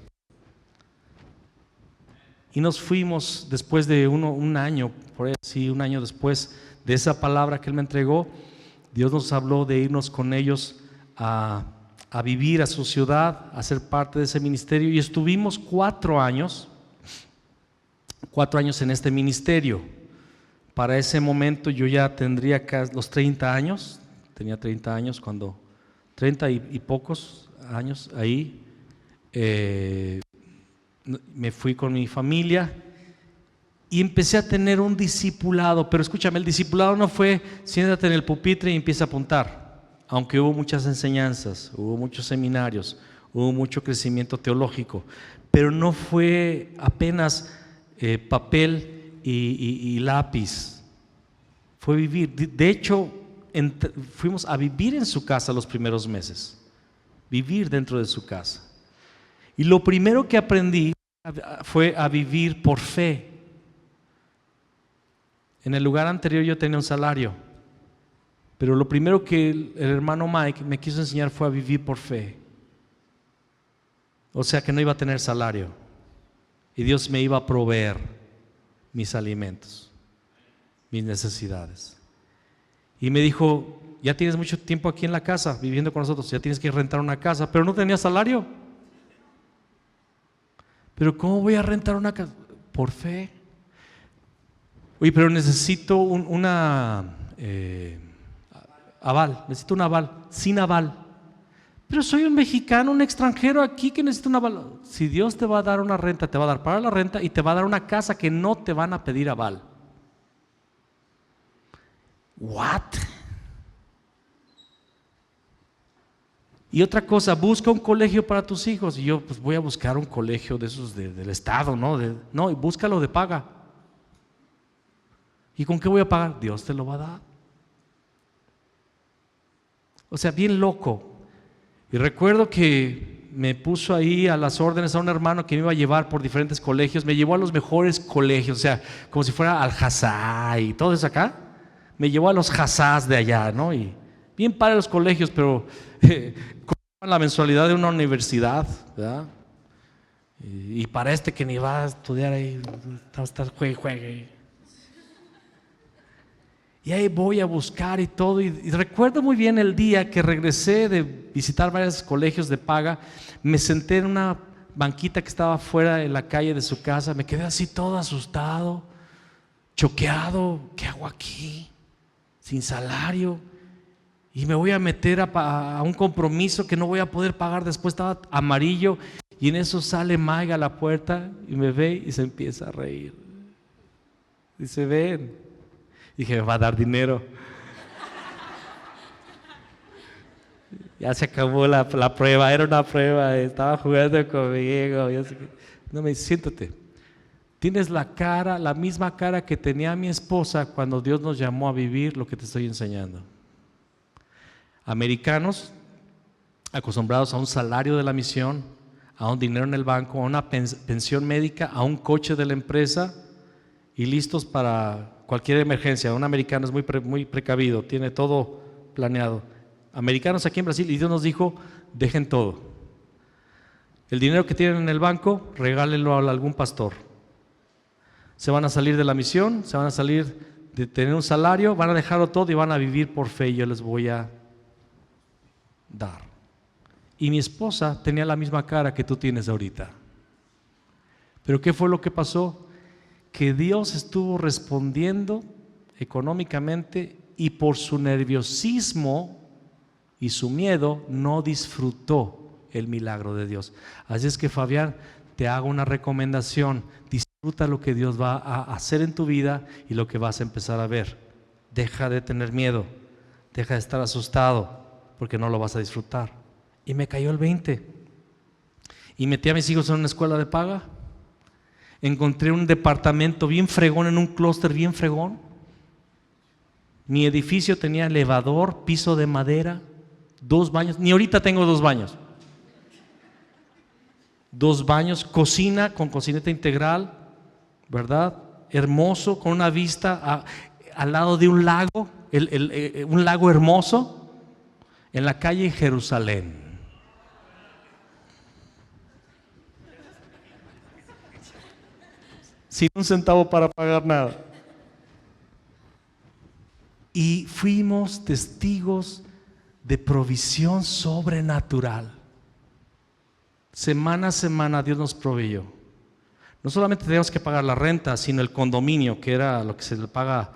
Y nos fuimos después de un año, por ahí así, un año después de esa palabra que él me entregó, Dios nos habló de irnos con ellos a vivir a su ciudad, a ser parte de ese ministerio y estuvimos 4 años en este ministerio. Para ese momento yo ya tendría los 30 años, tenía 30 años cuando, 30 y pocos años ahí, me fui con mi familia y empecé a tener un discipulado, pero escúchame, el discipulado no fue siéntate en el pupitre y empieza a apuntar. Aunque hubo muchas enseñanzas, hubo muchos seminarios, hubo mucho crecimiento teológico, pero no fue apenas papel y lápiz, fue vivir. De hecho, fuimos a vivir en su casa los primeros meses, vivir dentro de su casa. Y lo primero que aprendí fue a vivir por fe. En el lugar anterior yo tenía un salario. Pero lo primero que el hermano Mike me quiso enseñar fue a vivir por fe. O sea que no iba a tener salario. Y Dios me iba a proveer mis alimentos, mis necesidades. Y me dijo, ya tienes mucho tiempo aquí en la casa, viviendo con nosotros, ya tienes que rentar una casa, pero no tenía salario. Pero ¿cómo voy a rentar una casa? por fe. Oye, pero necesito aval, necesito un aval, sin aval. Pero soy un mexicano, un extranjero aquí que necesita un aval. Si Dios te va a dar una renta, te va a dar para la renta y te va a dar una casa que no te van a pedir aval. ¿What? Y otra cosa, busca un colegio para tus hijos. Y yo pues voy a buscar un colegio de esos del Estado, ¿no? No, y búscalo de paga. ¿Y con qué voy a pagar? Dios te lo va a dar. O sea, bien loco. Y recuerdo que me puso ahí a las órdenes a un hermano que me iba a llevar por diferentes colegios. Me llevó a los mejores colegios, o sea, como si fuera Al-Hazá y todo eso acá. Me llevó a los Hazás de allá, ¿no? Y bien para los colegios, pero con la mensualidad de una universidad, ¿verdad? Y para este que ni va a estudiar ahí, está juegue. Y ahí voy a buscar y todo. Y recuerdo muy bien el día que regresé de visitar varios colegios de paga. Me senté en una banquita que estaba fuera en la calle de su casa. Me quedé así todo asustado, choqueado. ¿Qué hago aquí? Sin salario. Y me voy a meter a un compromiso que no voy a poder pagar después. Estaba amarillo. Y en eso sale Maiga a la puerta y me ve y se empieza a reír. Dice, ven. Dije, me va a dar dinero. Ya se acabó la prueba, era una prueba, estaba jugando conmigo. No, me dice, siéntate. Tienes la misma cara que tenía mi esposa cuando Dios nos llamó a vivir lo que te estoy enseñando. Americanos, acostumbrados a un salario de la misión, a un dinero en el banco, a una pensión médica, a un coche de la empresa y listos para cualquier emergencia. Un americano es muy precavido, tiene todo planeado. Americanos aquí en Brasil, y Dios nos dijo, dejen todo. El dinero que tienen en el banco, regálenlo a algún pastor. Se van a salir de la misión, se van a salir de tener un salario, van a dejarlo todo y van a vivir por fe y yo les voy a dar. Y mi esposa tenía la misma cara que tú tienes ahorita. Pero ¿qué fue lo que pasó? Que Dios estuvo respondiendo económicamente y por su nerviosismo y su miedo no disfrutó el milagro de Dios. Así es que, Fabián, te hago una recomendación: disfruta lo que Dios va a hacer en tu vida y lo que vas a empezar a ver. Deja de tener miedo, deja de estar asustado, porque no lo vas a disfrutar. Y me cayó el 20 y metí a mis hijos en una escuela de paga. Encontré un departamento bien fregón, en un clúster bien fregón. Mi edificio tenía elevador, piso de madera, 2 baños. Ni ahorita tengo 2 baños. 2 baños, cocina con cocineta integral, ¿verdad? Hermoso, con una vista al lado de un lago, un lago hermoso, en la calle Jerusalén. Sin un centavo para pagar nada. Y fuimos testigos de provisión sobrenatural. Semana a semana Dios nos proveyó. No solamente teníamos que pagar la renta, sino el condominio, que era lo que se le paga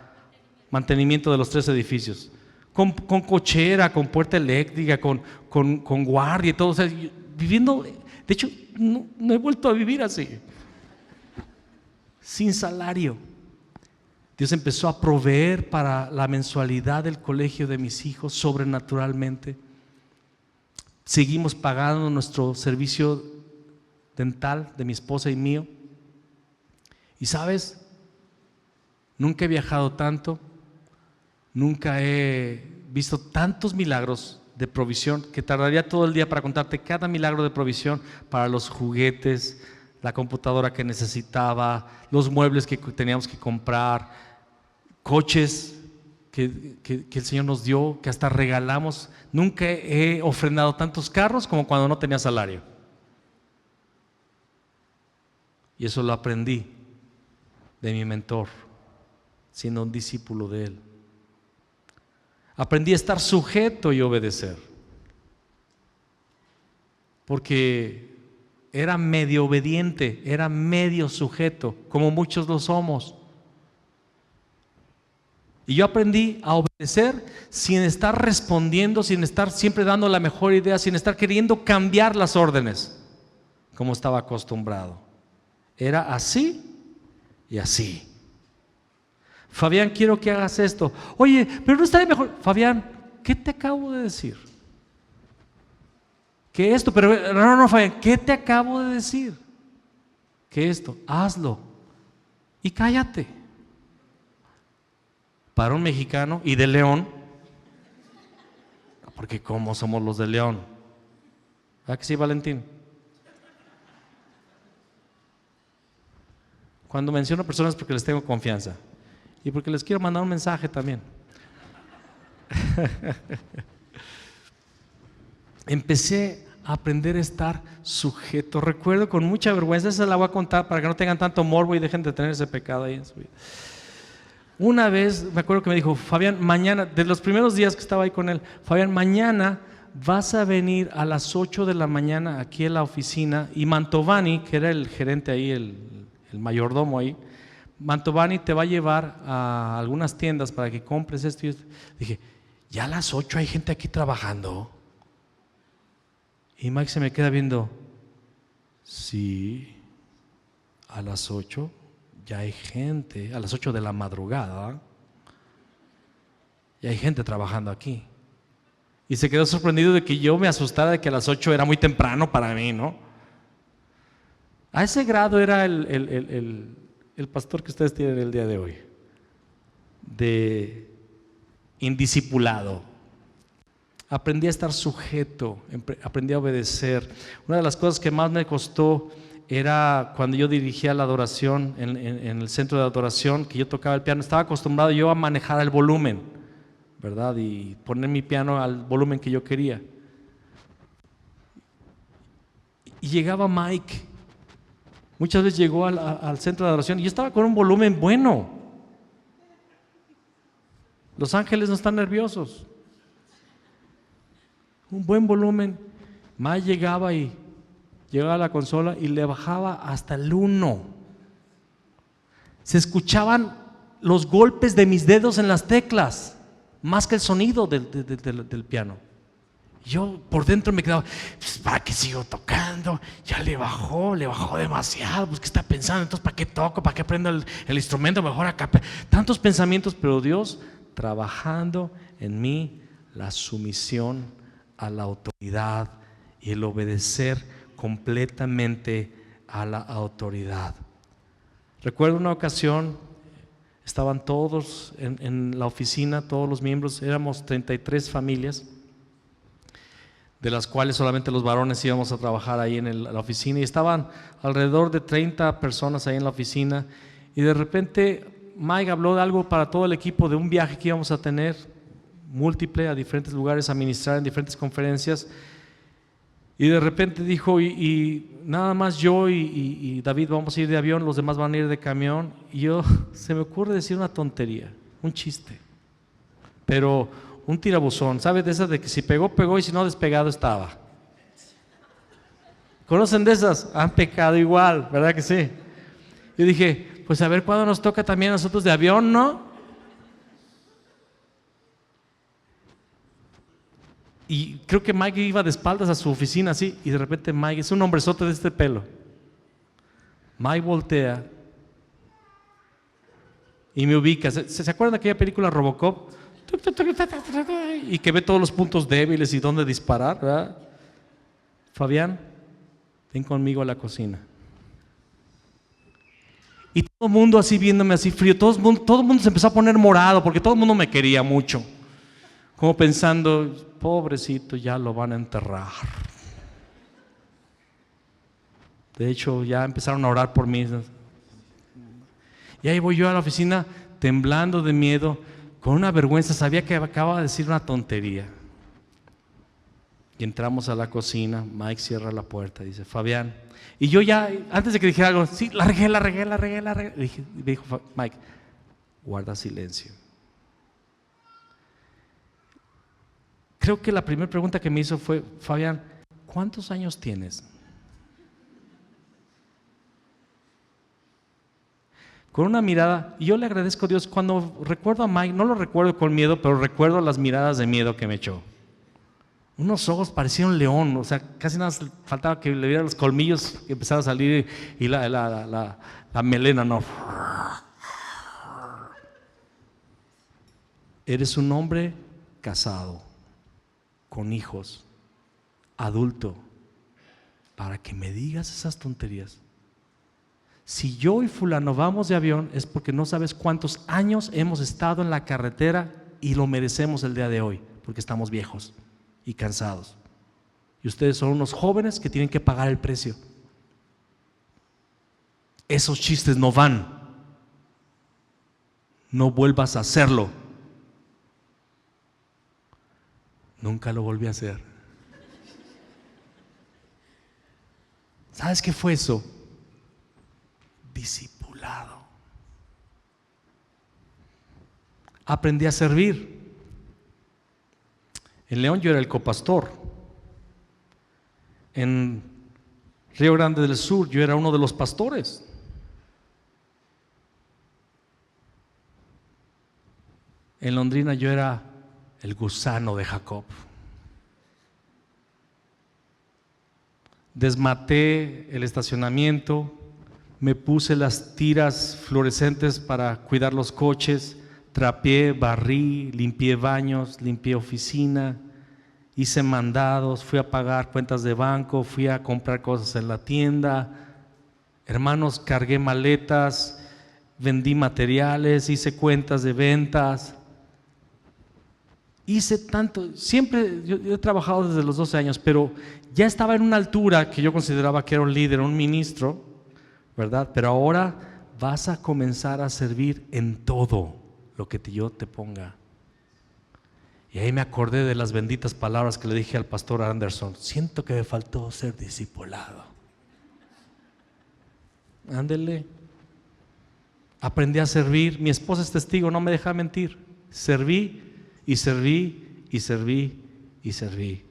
mantenimiento de los 3 edificios. Con cochera, con puerta eléctrica, con guardia y todo. O sea, viviendo, de hecho, no he vuelto a vivir así. Sin salario. Dios empezó a proveer para la mensualidad del colegio de mis hijos sobrenaturalmente. Seguimos pagando nuestro servicio dental de mi esposa y mío. Y sabes, nunca he viajado tanto, nunca he visto tantos milagros de provisión que tardaría todo el día para contarte cada milagro de provisión para los juguetes, la computadora que necesitaba, los muebles que teníamos que comprar, coches que el Señor nos dio, que hasta regalamos. Nunca he ofrendado tantos carros como cuando no tenía salario. Y eso lo aprendí de mi mentor, siendo un discípulo de él. Aprendí a estar sujeto y obedecer. Porque era medio obediente, era medio sujeto, como muchos lo somos. Y yo aprendí a obedecer sin estar respondiendo, sin estar siempre dando la mejor idea, sin estar queriendo cambiar las órdenes, como estaba acostumbrado. Era así y así. Fabián, quiero que hagas esto. Oye, pero no estaría mejor. Fabián, ¿qué te acabo de decir? Que esto, pero no, Fabián, ¿qué te acabo de decir? Que esto, hazlo y cállate. Para un mexicano y de León, porque ¿cómo somos los de León? ¿Verdad que sí, Valentín? Cuando menciono personas porque les tengo confianza y porque les quiero mandar un mensaje también. Empecé a aprender a estar sujeto. Recuerdo con mucha vergüenza, esa la voy a contar para que no tengan tanto morbo y dejen de tener ese pecado ahí en su vida. Una vez me acuerdo que me dijo, Fabián, mañana, de los primeros días que estaba ahí con él, Fabián, mañana vas a venir a las 8 de la mañana aquí a la oficina y Mantovani, que era el gerente ahí, el mayordomo ahí, Mantovani te va a llevar a algunas tiendas para que compres esto y esto. Dije, ya a las 8 hay gente aquí trabajando. Y Mike se me queda viendo, sí, a las 8 ya hay gente, a las 8 de la madrugada, ya hay gente trabajando aquí. Y se quedó sorprendido de que yo me asustara de que a las 8 era muy temprano para mí, ¿no? A ese grado era el pastor que ustedes tienen el día de hoy, de indiscipulado. Aprendí a estar sujeto, aprendí a obedecer. Una de las cosas que más me costó era cuando yo dirigía la adoración en el centro de adoración, que yo tocaba el piano. Estaba acostumbrado yo a manejar el volumen, ¿verdad? Y poner mi piano al volumen que yo quería. Y llegaba Mike. Muchas veces llegó al centro de adoración y yo estaba con un volumen bueno. Los ángeles no están nerviosos. Un buen volumen. Mike llegaba a la consola y le bajaba hasta el 1. Se escuchaban los golpes de mis dedos en las teclas, más que el sonido del piano. Yo por dentro me quedaba, pues, ¿para qué sigo tocando? Ya le bajó demasiado, pues ¿qué está pensando? Entonces, ¿para qué toco? ¿Para qué aprendo el instrumento? Mejor acá. Tantos pensamientos, pero Dios trabajando en mí la sumisión a la autoridad y el obedecer completamente a la autoridad. Recuerdo una ocasión, estaban todos en la oficina, todos los miembros, éramos 33 familias, de las cuales solamente los varones íbamos a trabajar ahí en la oficina, y estaban alrededor de 30 personas ahí en la oficina, y de repente Mike habló de algo para todo el equipo, de un viaje que íbamos a tener múltiple a diferentes lugares, a ministrar en diferentes conferencias. Y de repente dijo, y nada más yo y David vamos a ir de avión, los demás van a ir de camión. Y yo, se me ocurre decir una tontería, un chiste, pero un tirabuzón, ¿sabes? De esas de que si pegó, pegó y si no, despegado estaba. ¿Conocen de esas? Han pecado igual, ¿verdad que sí? Yo dije, pues a ver cuándo nos toca también a nosotros de avión, ¿no? Y creo que Mike iba de espaldas a su oficina así, y de repente Mike, es un hombrezote de este pelo. Mike voltea y me ubica. ¿Se acuerdan de aquella película Robocop? Y que ve todos los puntos débiles y dónde disparar, ¿verdad? Fabián, ven conmigo a la cocina. Y todo el mundo así viéndome así frío, todo el mundo se empezó a poner morado porque todo el mundo me quería mucho. Como pensando, pobrecito, ya lo van a enterrar. De hecho, ya empezaron a orar por mí. Y ahí voy yo a la oficina temblando de miedo, con una vergüenza, sabía que acababa de decir una tontería. Y entramos a la cocina, Mike cierra la puerta, dice, Fabián. Y yo ya, antes de que dijera algo, sí, la regué. Le dijo Mike, guarda silencio. Creo que la primera pregunta que me hizo fue, Fabián, ¿cuántos años tienes? con una mirada, y yo le agradezco a Dios cuando recuerdo a Mike, no lo recuerdo con miedo, pero recuerdo las miradas de miedo que me echó. Unos ojos parecían un león, o sea, casi nada faltaba que le viera los colmillos y empezara a salir y la melena, no. Eres un hombre casado, con hijos, adulto, para que me digas esas tonterías. Si yo y fulano vamos de avión es porque no sabes cuántos años hemos estado en la carretera y lo merecemos el día de hoy, porque estamos viejos y cansados. Y ustedes son unos jóvenes que tienen que pagar el precio. Esos chistes no van. No vuelvas a hacerlo. Nunca lo volví a hacer. ¿Sabes qué fue eso? Discipulado. Aprendí a servir. En León yo era el copastor. En Río Grande del Sur yo era uno de los pastores. En Londrina yo era el gusano de Jacob. Desmaté el estacionamiento, me puse las tiras fluorescentes para cuidar los coches, trapeé, barrí, limpié baños, limpié oficina, hice mandados, fui a pagar cuentas de banco, fui a comprar cosas en la tienda. Hermanos, cargué maletas, vendí materiales, hice cuentas de ventas. Hice tanto, siempre, yo he trabajado desde los 12 años, pero ya estaba en una altura que yo consideraba que era un líder, un ministro, ¿verdad? Pero ahora vas a comenzar a servir en todo lo que yo te ponga. Y ahí me acordé de las benditas palabras que le dije al pastor Anderson: siento que me faltó ser discipulado. Ándele. Aprendí a servir, mi esposa es testigo, no me deja mentir. Serví y serví y serví y serví.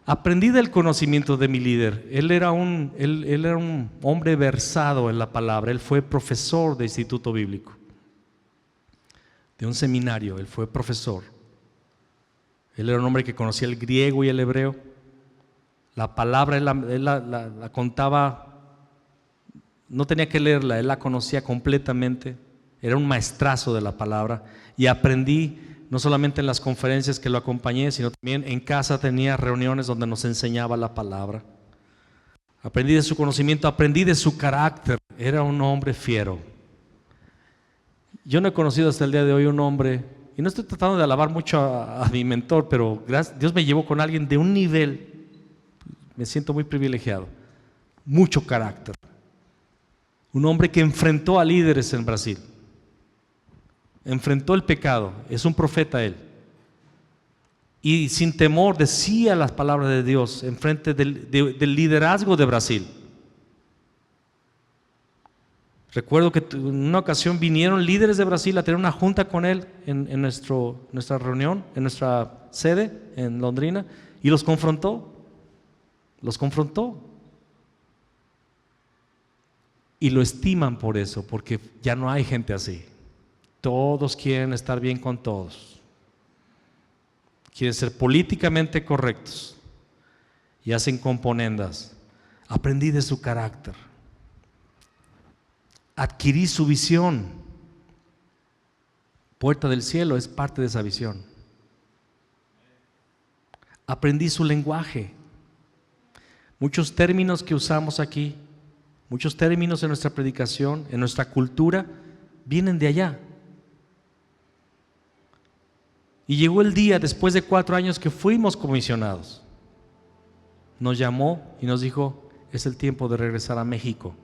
Aprendí del conocimiento de mi líder. Él era un hombre versado en la palabra. Él fue profesor de instituto bíblico, de un seminario. Él fue profesor. Él era un hombre que conocía el griego y el hebreo. La palabra él la contaba, no tenía que leerla, él la conocía completamente. Era un maestrazo de la palabra. Y aprendí no solamente en las conferencias que lo acompañé, sino también en casa tenía reuniones donde nos enseñaba la palabra. Aprendí de su conocimiento, aprendí de su carácter. Era un hombre fiero. Yo no he conocido hasta el día de hoy un hombre, y no estoy tratando de alabar mucho a mi mentor, pero Dios me llevó con alguien de un nivel, me siento muy privilegiado, mucho carácter. Un hombre que enfrentó a líderes en Brasil. Enfrentó el pecado, es un profeta él, y sin temor decía las palabras de Dios en frente del liderazgo de Brasil. Recuerdo que en una ocasión vinieron líderes de Brasil a tener una junta con él en nuestra reunión, en nuestra sede en Londrina, y los confrontó. Y lo estiman por eso, porque ya no hay gente así. Todos quieren estar bien con todos. Quieren ser políticamente correctos y hacen componendas. Aprendí de su carácter. Adquirí su visión. Puerta del Cielo es parte de esa visión. Aprendí su lenguaje. Muchos términos que usamos aquí, muchos términos en nuestra predicación, en nuestra cultura, vienen de allá. Y llegó el día, después de 4 años que fuimos comisionados, nos llamó y nos dijo: es el tiempo de regresar a México.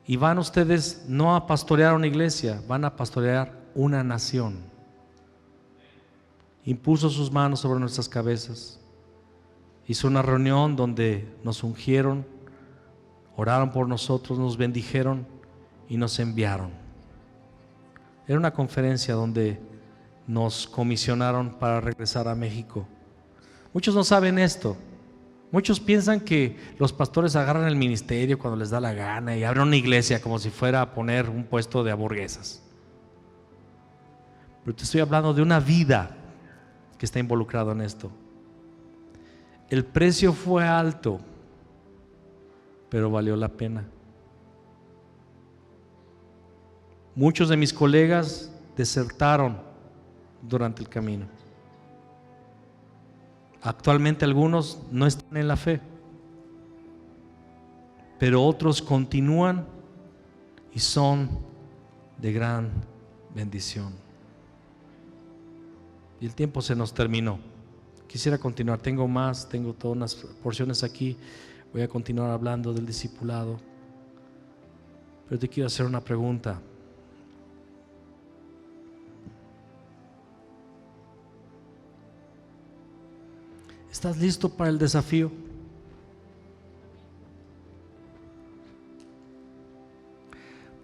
Y van ustedes no a pastorear una iglesia, van a pastorear una nación. Impuso sus manos sobre nuestras cabezas. Hizo una reunión donde nos ungieron, oraron por nosotros, nos bendijeron y nos enviaron. Era una conferencia donde nos comisionaron para regresar a México. Muchos no saben esto, Muchos piensan que los pastores agarran el ministerio cuando les da la gana y abren una iglesia como si fuera a poner un puesto de hamburguesas. Pero te estoy hablando de una vida que está involucrada en esto. El precio fue alto, pero valió la pena. Muchos de mis colegas desertaron durante el camino. Actualmente algunos no están en la fe, pero otros continúan y son de gran bendición. Y el tiempo se nos terminó. Quisiera continuar, tengo todas unas porciones aquí. Voy a continuar hablando del discipulado, pero te quiero hacer una pregunta. ¿Estás listo para el desafío?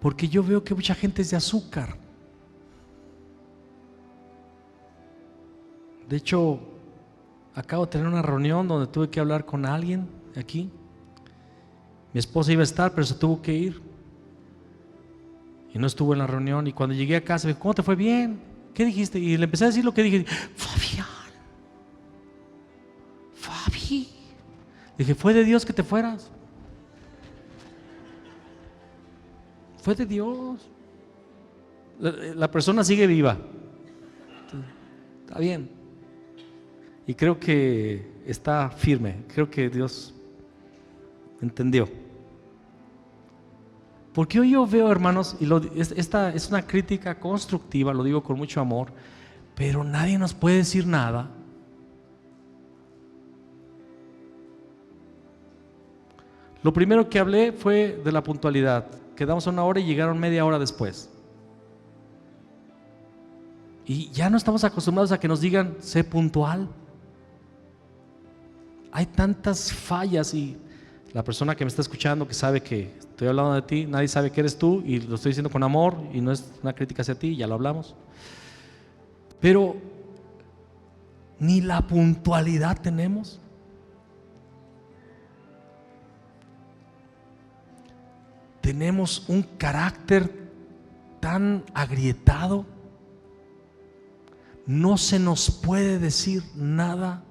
Porque yo veo que mucha gente es de azúcar. De hecho, acabo de tener una reunión donde tuve que hablar con alguien aquí. Mi esposa iba a estar, pero se tuvo que ir y no estuvo en la reunión. Y cuando llegué a casa me dijo: ¿cómo te fue? Bien. ¿Qué dijiste? Y le empecé a decir lo que dije. Fabi, dije: fue de Dios que te fueras. Fue de Dios. La persona sigue viva. Está bien. Y creo que está firme. Creo que Dios entendió. Porque hoy yo veo, hermanos, y esta es una crítica constructiva, lo digo con mucho amor, pero nadie nos puede decir nada. Lo primero que hablé fue de la puntualidad. Quedamos a 1 hora y llegaron media hora después. Y ya no estamos acostumbrados a que nos digan: sé puntual. Hay tantas fallas, y la persona que me está escuchando, que sabe que estoy hablando de ti, nadie sabe que eres tú, y lo estoy diciendo con amor y no es una crítica hacia ti, ya lo hablamos. Pero ni la puntualidad tenemos. Tenemos un carácter tan agrietado. No se nos puede decir nada,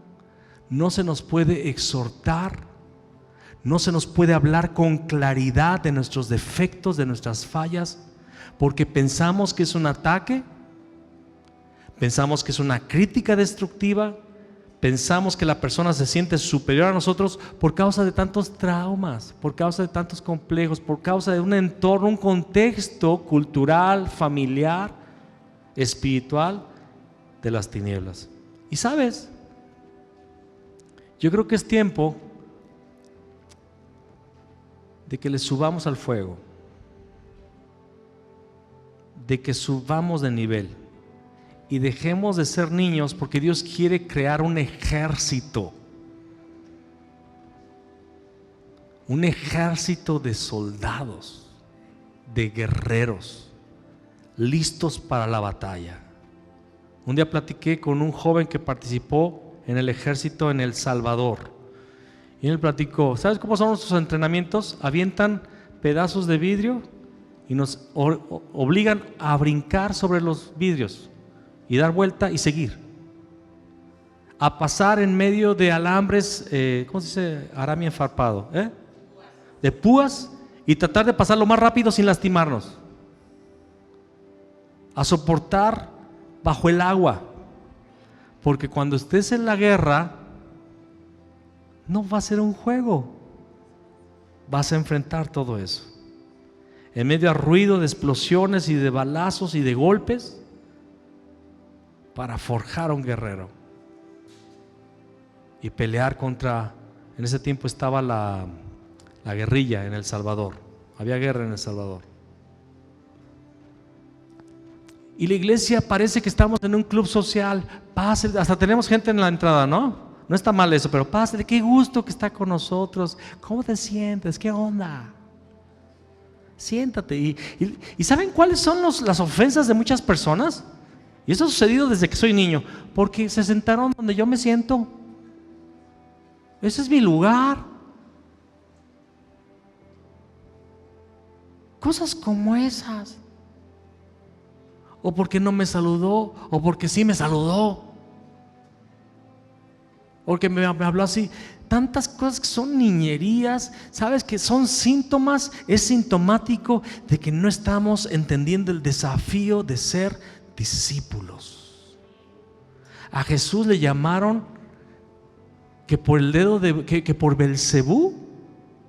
no se nos puede exhortar, no se nos puede hablar con claridad de nuestros defectos, de nuestras fallas, porque pensamos que es un ataque, pensamos que es una crítica destructiva, pensamos que la persona se siente superior a nosotros por causa de tantos traumas, por causa de tantos complejos, por causa de un entorno, un contexto cultural, familiar, espiritual de las tinieblas. Y sabes, yo creo que es tiempo de que le subamos al fuego, de que subamos de nivel y dejemos de ser niños, porque Dios quiere crear un ejército de soldados, de guerreros, listos para la batalla. Un día platiqué con un joven que participó en el ejército en El Salvador, y él platicó: ¿sabes cómo son nuestros entrenamientos? Avientan pedazos de vidrio y nos obligan a brincar sobre los vidrios y dar vuelta y seguir, a pasar en medio de alambres, ¿cómo se dice? Aramia enfarpado, de púas, y tratar de pasar lo más rápido sin lastimarnos, a soportar bajo el agua, porque cuando estés en la guerra no va a ser un juego, vas a enfrentar todo eso en medio de ruido, de explosiones y de balazos y de golpes, para forjar a un guerrero y pelear contra. En ese tiempo estaba la guerrilla en El Salvador, había guerra en El Salvador, y la iglesia parece que estamos en un club social. Pásale, hasta tenemos gente en la entrada, ¿no? No está mal eso, pero pásale, qué gusto que está con nosotros, ¿cómo te sientes? ¿Qué onda? Siéntate. ¿Y saben cuáles son las ofensas de muchas personas? Y eso ha sucedido desde que soy niño, porque se sentaron donde yo me siento. Ese es mi lugar. Cosas como esas. O porque no me saludó, o porque sí me saludó, porque me habló así. Tantas cosas que son niñerías, sabes que son síntomas, es sintomático de que no estamos entendiendo el desafío de ser discípulos. A Jesús le llamaron que por el dedo que por Belcebú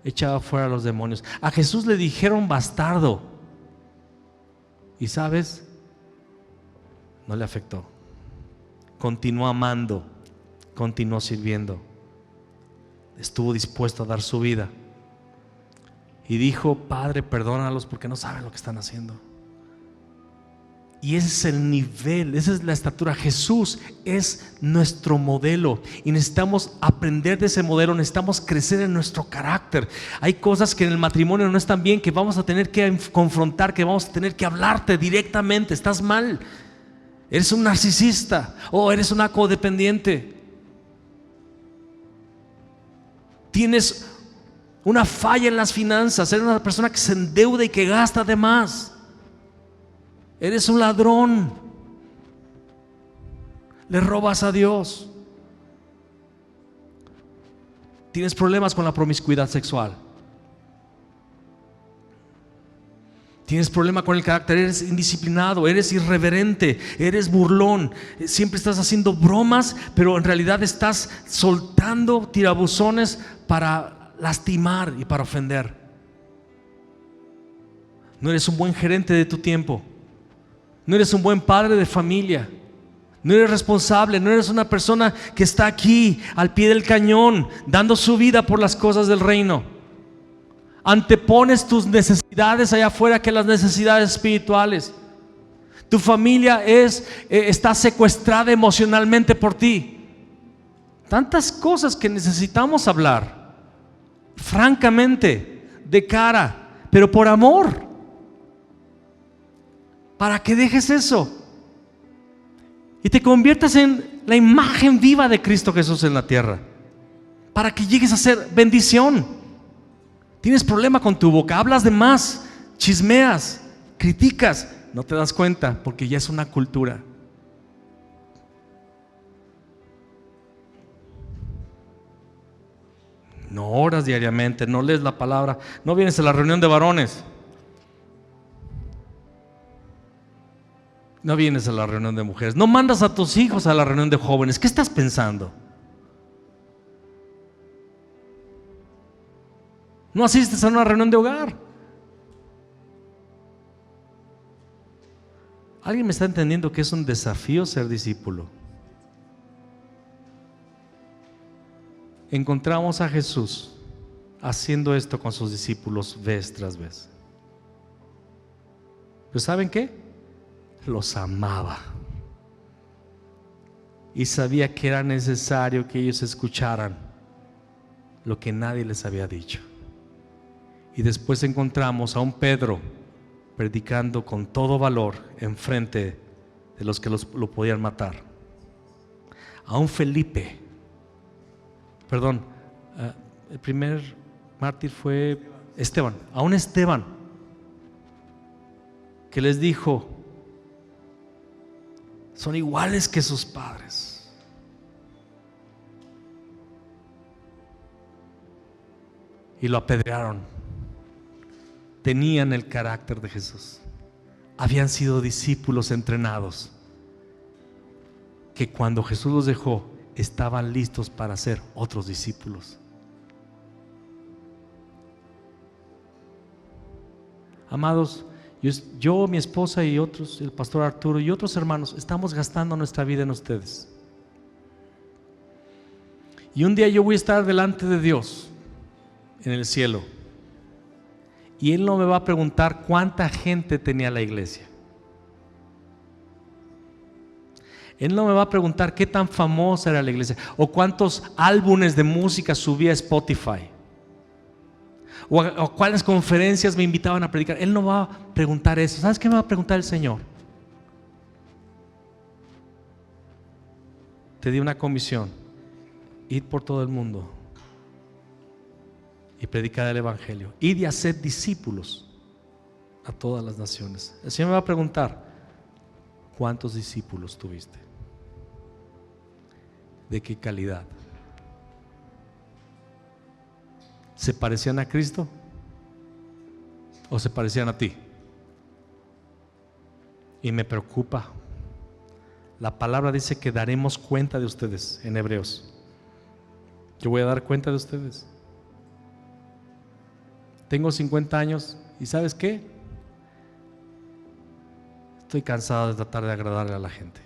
echaba fuera a los demonios. A Jesús le dijeron bastardo. Y sabes, no le afectó. Continuó amando, continuó sirviendo. Estuvo dispuesto a dar su vida. Y dijo: Padre, perdónalos porque no saben lo que están haciendo. Y ese es el nivel, esa es la estatura. Jesús es nuestro modelo y necesitamos aprender de ese modelo, necesitamos crecer en nuestro carácter. Hay cosas que en el matrimonio no están bien, que vamos a tener que confrontar, que vamos a tener que hablarte directamente. Estás mal, eres un narcisista o eres una codependiente. Tienes una falla en las finanzas, eres una persona que se endeuda y que gasta de más. Eres un ladrón, le robas a Dios. Tienes problemas con la promiscuidad sexual. Tienes problema con el carácter, eres indisciplinado, eres irreverente, eres burlón. Siempre estás haciendo bromas, pero en realidad estás soltando tirabuzones para lastimar y para ofender. No eres un buen gerente de tu tiempo. No eres un buen padre de familia. No eres responsable. No eres una persona que está aquí al pie del cañón dando su vida por las cosas del reino. Antepones tus necesidades allá afuera que las necesidades espirituales. Tu familia está secuestrada emocionalmente por ti. Tantas cosas que necesitamos hablar francamente, de cara, pero por amor, para que dejes eso y te conviertas en la imagen viva de Cristo Jesús en la tierra, para que llegues a ser bendición. Tienes problema con tu boca, hablas de más, chismeas, criticas, no te das cuenta porque ya es una cultura. No oras diariamente, no lees la palabra, no vienes a la reunión de varones, no vienes a la reunión de mujeres, no mandas a tus hijos a la reunión de jóvenes. ¿Qué estás pensando? No asistes a una reunión de hogar. ¿Alguien me está entendiendo que es un desafío ser discípulo? Encontramos a Jesús haciendo esto con sus discípulos vez tras vez. ¿Pero saben qué? Los amaba y sabía que era necesario que ellos escucharan lo que nadie les había dicho. Y después encontramos a un Pedro predicando con todo valor en frente de los que lo podían matar, a un Felipe, el primer mártir fue Esteban, a un Esteban que les dijo: son iguales que sus padres. Y lo apedrearon. Tenían el carácter de Jesús. Habían sido discípulos entrenados que cuando Jesús los dejó estaban listos para ser otros discípulos. Amados, yo, mi esposa y otros, el pastor Arturo y otros hermanos, estamos gastando nuestra vida en ustedes. Y un día yo voy a estar delante de Dios en el cielo, y Él no me va a preguntar cuánta gente tenía la iglesia. Él no me va a preguntar qué tan famosa era la iglesia, o cuántos álbumes de música subía a Spotify, o cuáles conferencias me invitaban a predicar. Él no va a preguntar eso. ¿Sabes qué me va a preguntar el Señor? Te di una comisión: ir por todo el mundo y predicad el evangelio. Id y haced discípulos a todas las naciones. El Señor me va a preguntar: ¿cuántos discípulos tuviste? ¿De qué calidad? ¿Se parecían a Cristo o se parecían a ti? Y me preocupa. La palabra dice que daremos cuenta de ustedes en Hebreos. Yo voy a dar cuenta de ustedes. Tengo 50 años y ¿sabes qué? Estoy cansado de tratar de agradarle a la gente.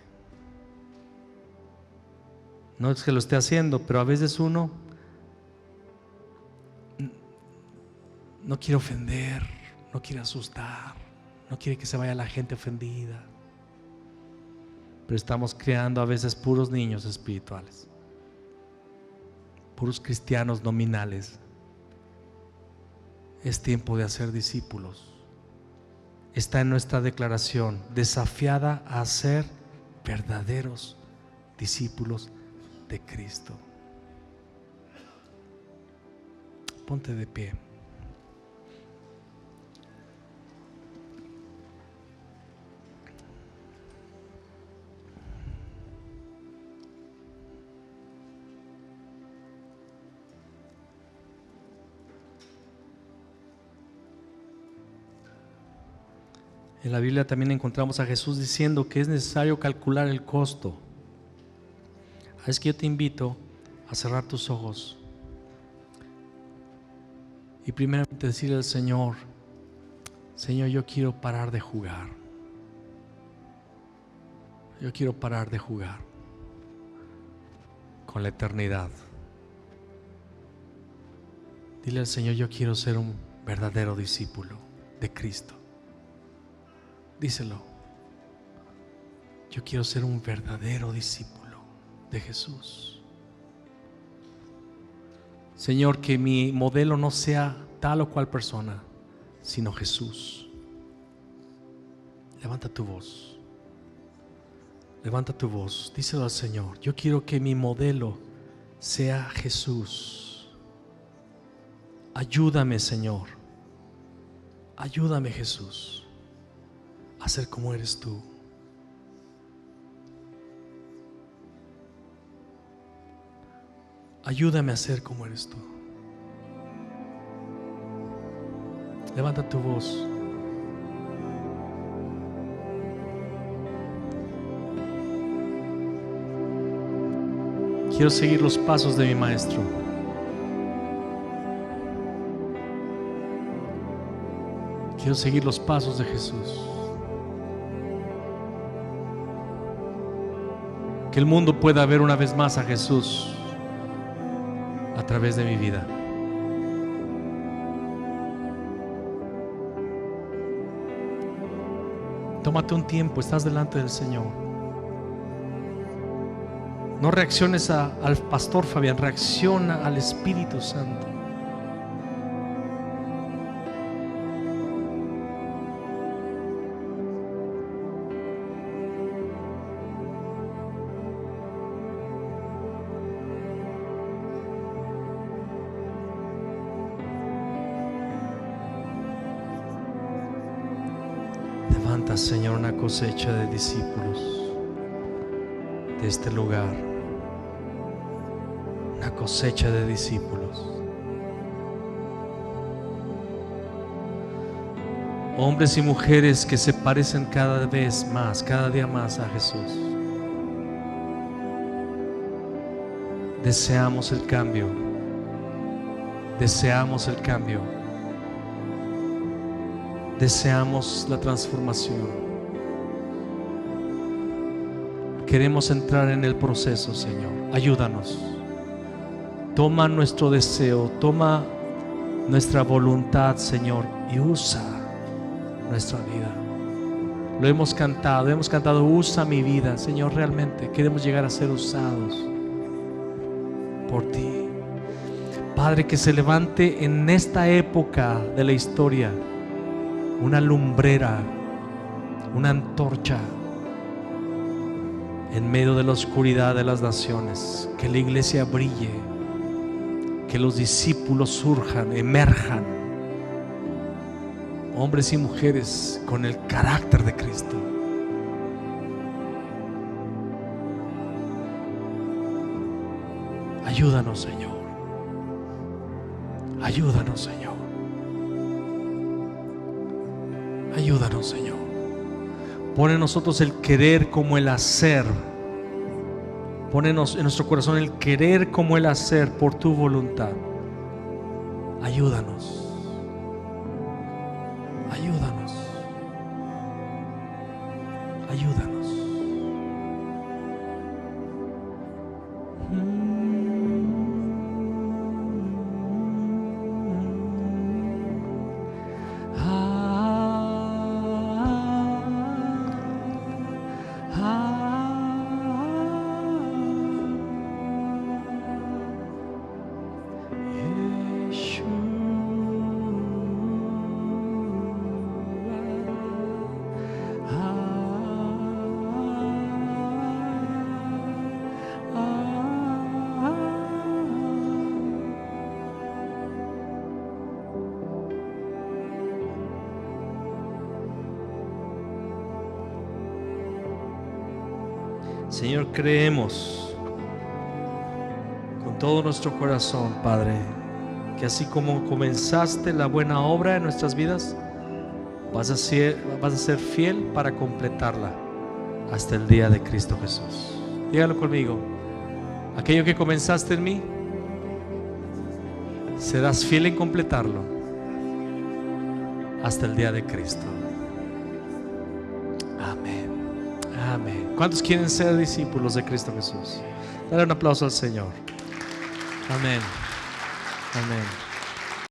No es que lo esté haciendo, pero a veces uno no quiere ofender, no quiere asustar, no quiere que se vaya la gente ofendida. Pero estamos creando a veces puros niños espirituales, puros cristianos nominales. Es tiempo de hacer discípulos. Está en nuestra declaración, desafiada a ser verdaderos discípulos de Cristo. Ponte de pie. En la Biblia también encontramos a Jesús diciendo que es necesario calcular el costo. Es que yo te invito a cerrar tus ojos y primeramente decirle al Señor: Señor, yo quiero parar de jugar. Yo quiero parar de jugar con la eternidad. Dile al Señor: yo quiero ser un verdadero discípulo de Cristo. Díselo: yo quiero ser un verdadero discípulo de Jesús. Señor, que mi modelo no sea tal o cual persona, sino Jesús. Levanta tu voz. Levanta tu voz. Díselo al Señor: yo quiero que mi modelo sea Jesús. Ayúdame, Señor. Ayúdame, Jesús, a ser como eres tú. Ayúdame a ser como eres tú. Levanta tu voz. Quiero seguir los pasos de mi maestro. Quiero seguir los pasos de Jesús. Que el mundo pueda ver una vez más a Jesús a través de mi vida. Tómate un tiempo, estás delante del Señor. No reacciones al pastor Fabián, reacciona al Espíritu Santo. Levanta, Señor, una cosecha de discípulos de este lugar. Una cosecha de discípulos. Hombres y mujeres que se parecen cada vez más, cada día más a Jesús. Deseamos el cambio. Deseamos el cambio. Deseamos la transformación. Queremos entrar en el proceso, Señor. Ayúdanos. Toma nuestro deseo, toma nuestra voluntad, Señor, y usa nuestra vida. Lo hemos cantado, usa mi vida, Señor. Realmente queremos llegar a ser usados por ti. Padre, que se levante en esta época de la historia una lumbrera, una antorcha en medio de la oscuridad de las naciones. Que la iglesia brille, que los discípulos surjan, emerjan, hombres y mujeres con el carácter de Cristo. Ayúdanos, Señor. Ayúdanos, Señor. Ayúdanos, Señor. Pon en nosotros el querer como el hacer. Pon en nuestro corazón el querer como el hacer por tu voluntad. Ayúdanos. Ayúdanos. Ayúdanos. Señor, creemos con todo nuestro corazón, Padre, que así como comenzaste la buena obra en nuestras vidas, vas a ser fiel para completarla hasta el día de Cristo Jesús. Dígalo conmigo: aquello que comenzaste en mí, serás fiel en completarlo hasta el día de Cristo. Amén. Amén. ¿Cuántos quieren ser discípulos de Cristo Jesús? Dale un aplauso al Señor. Amén. Amén.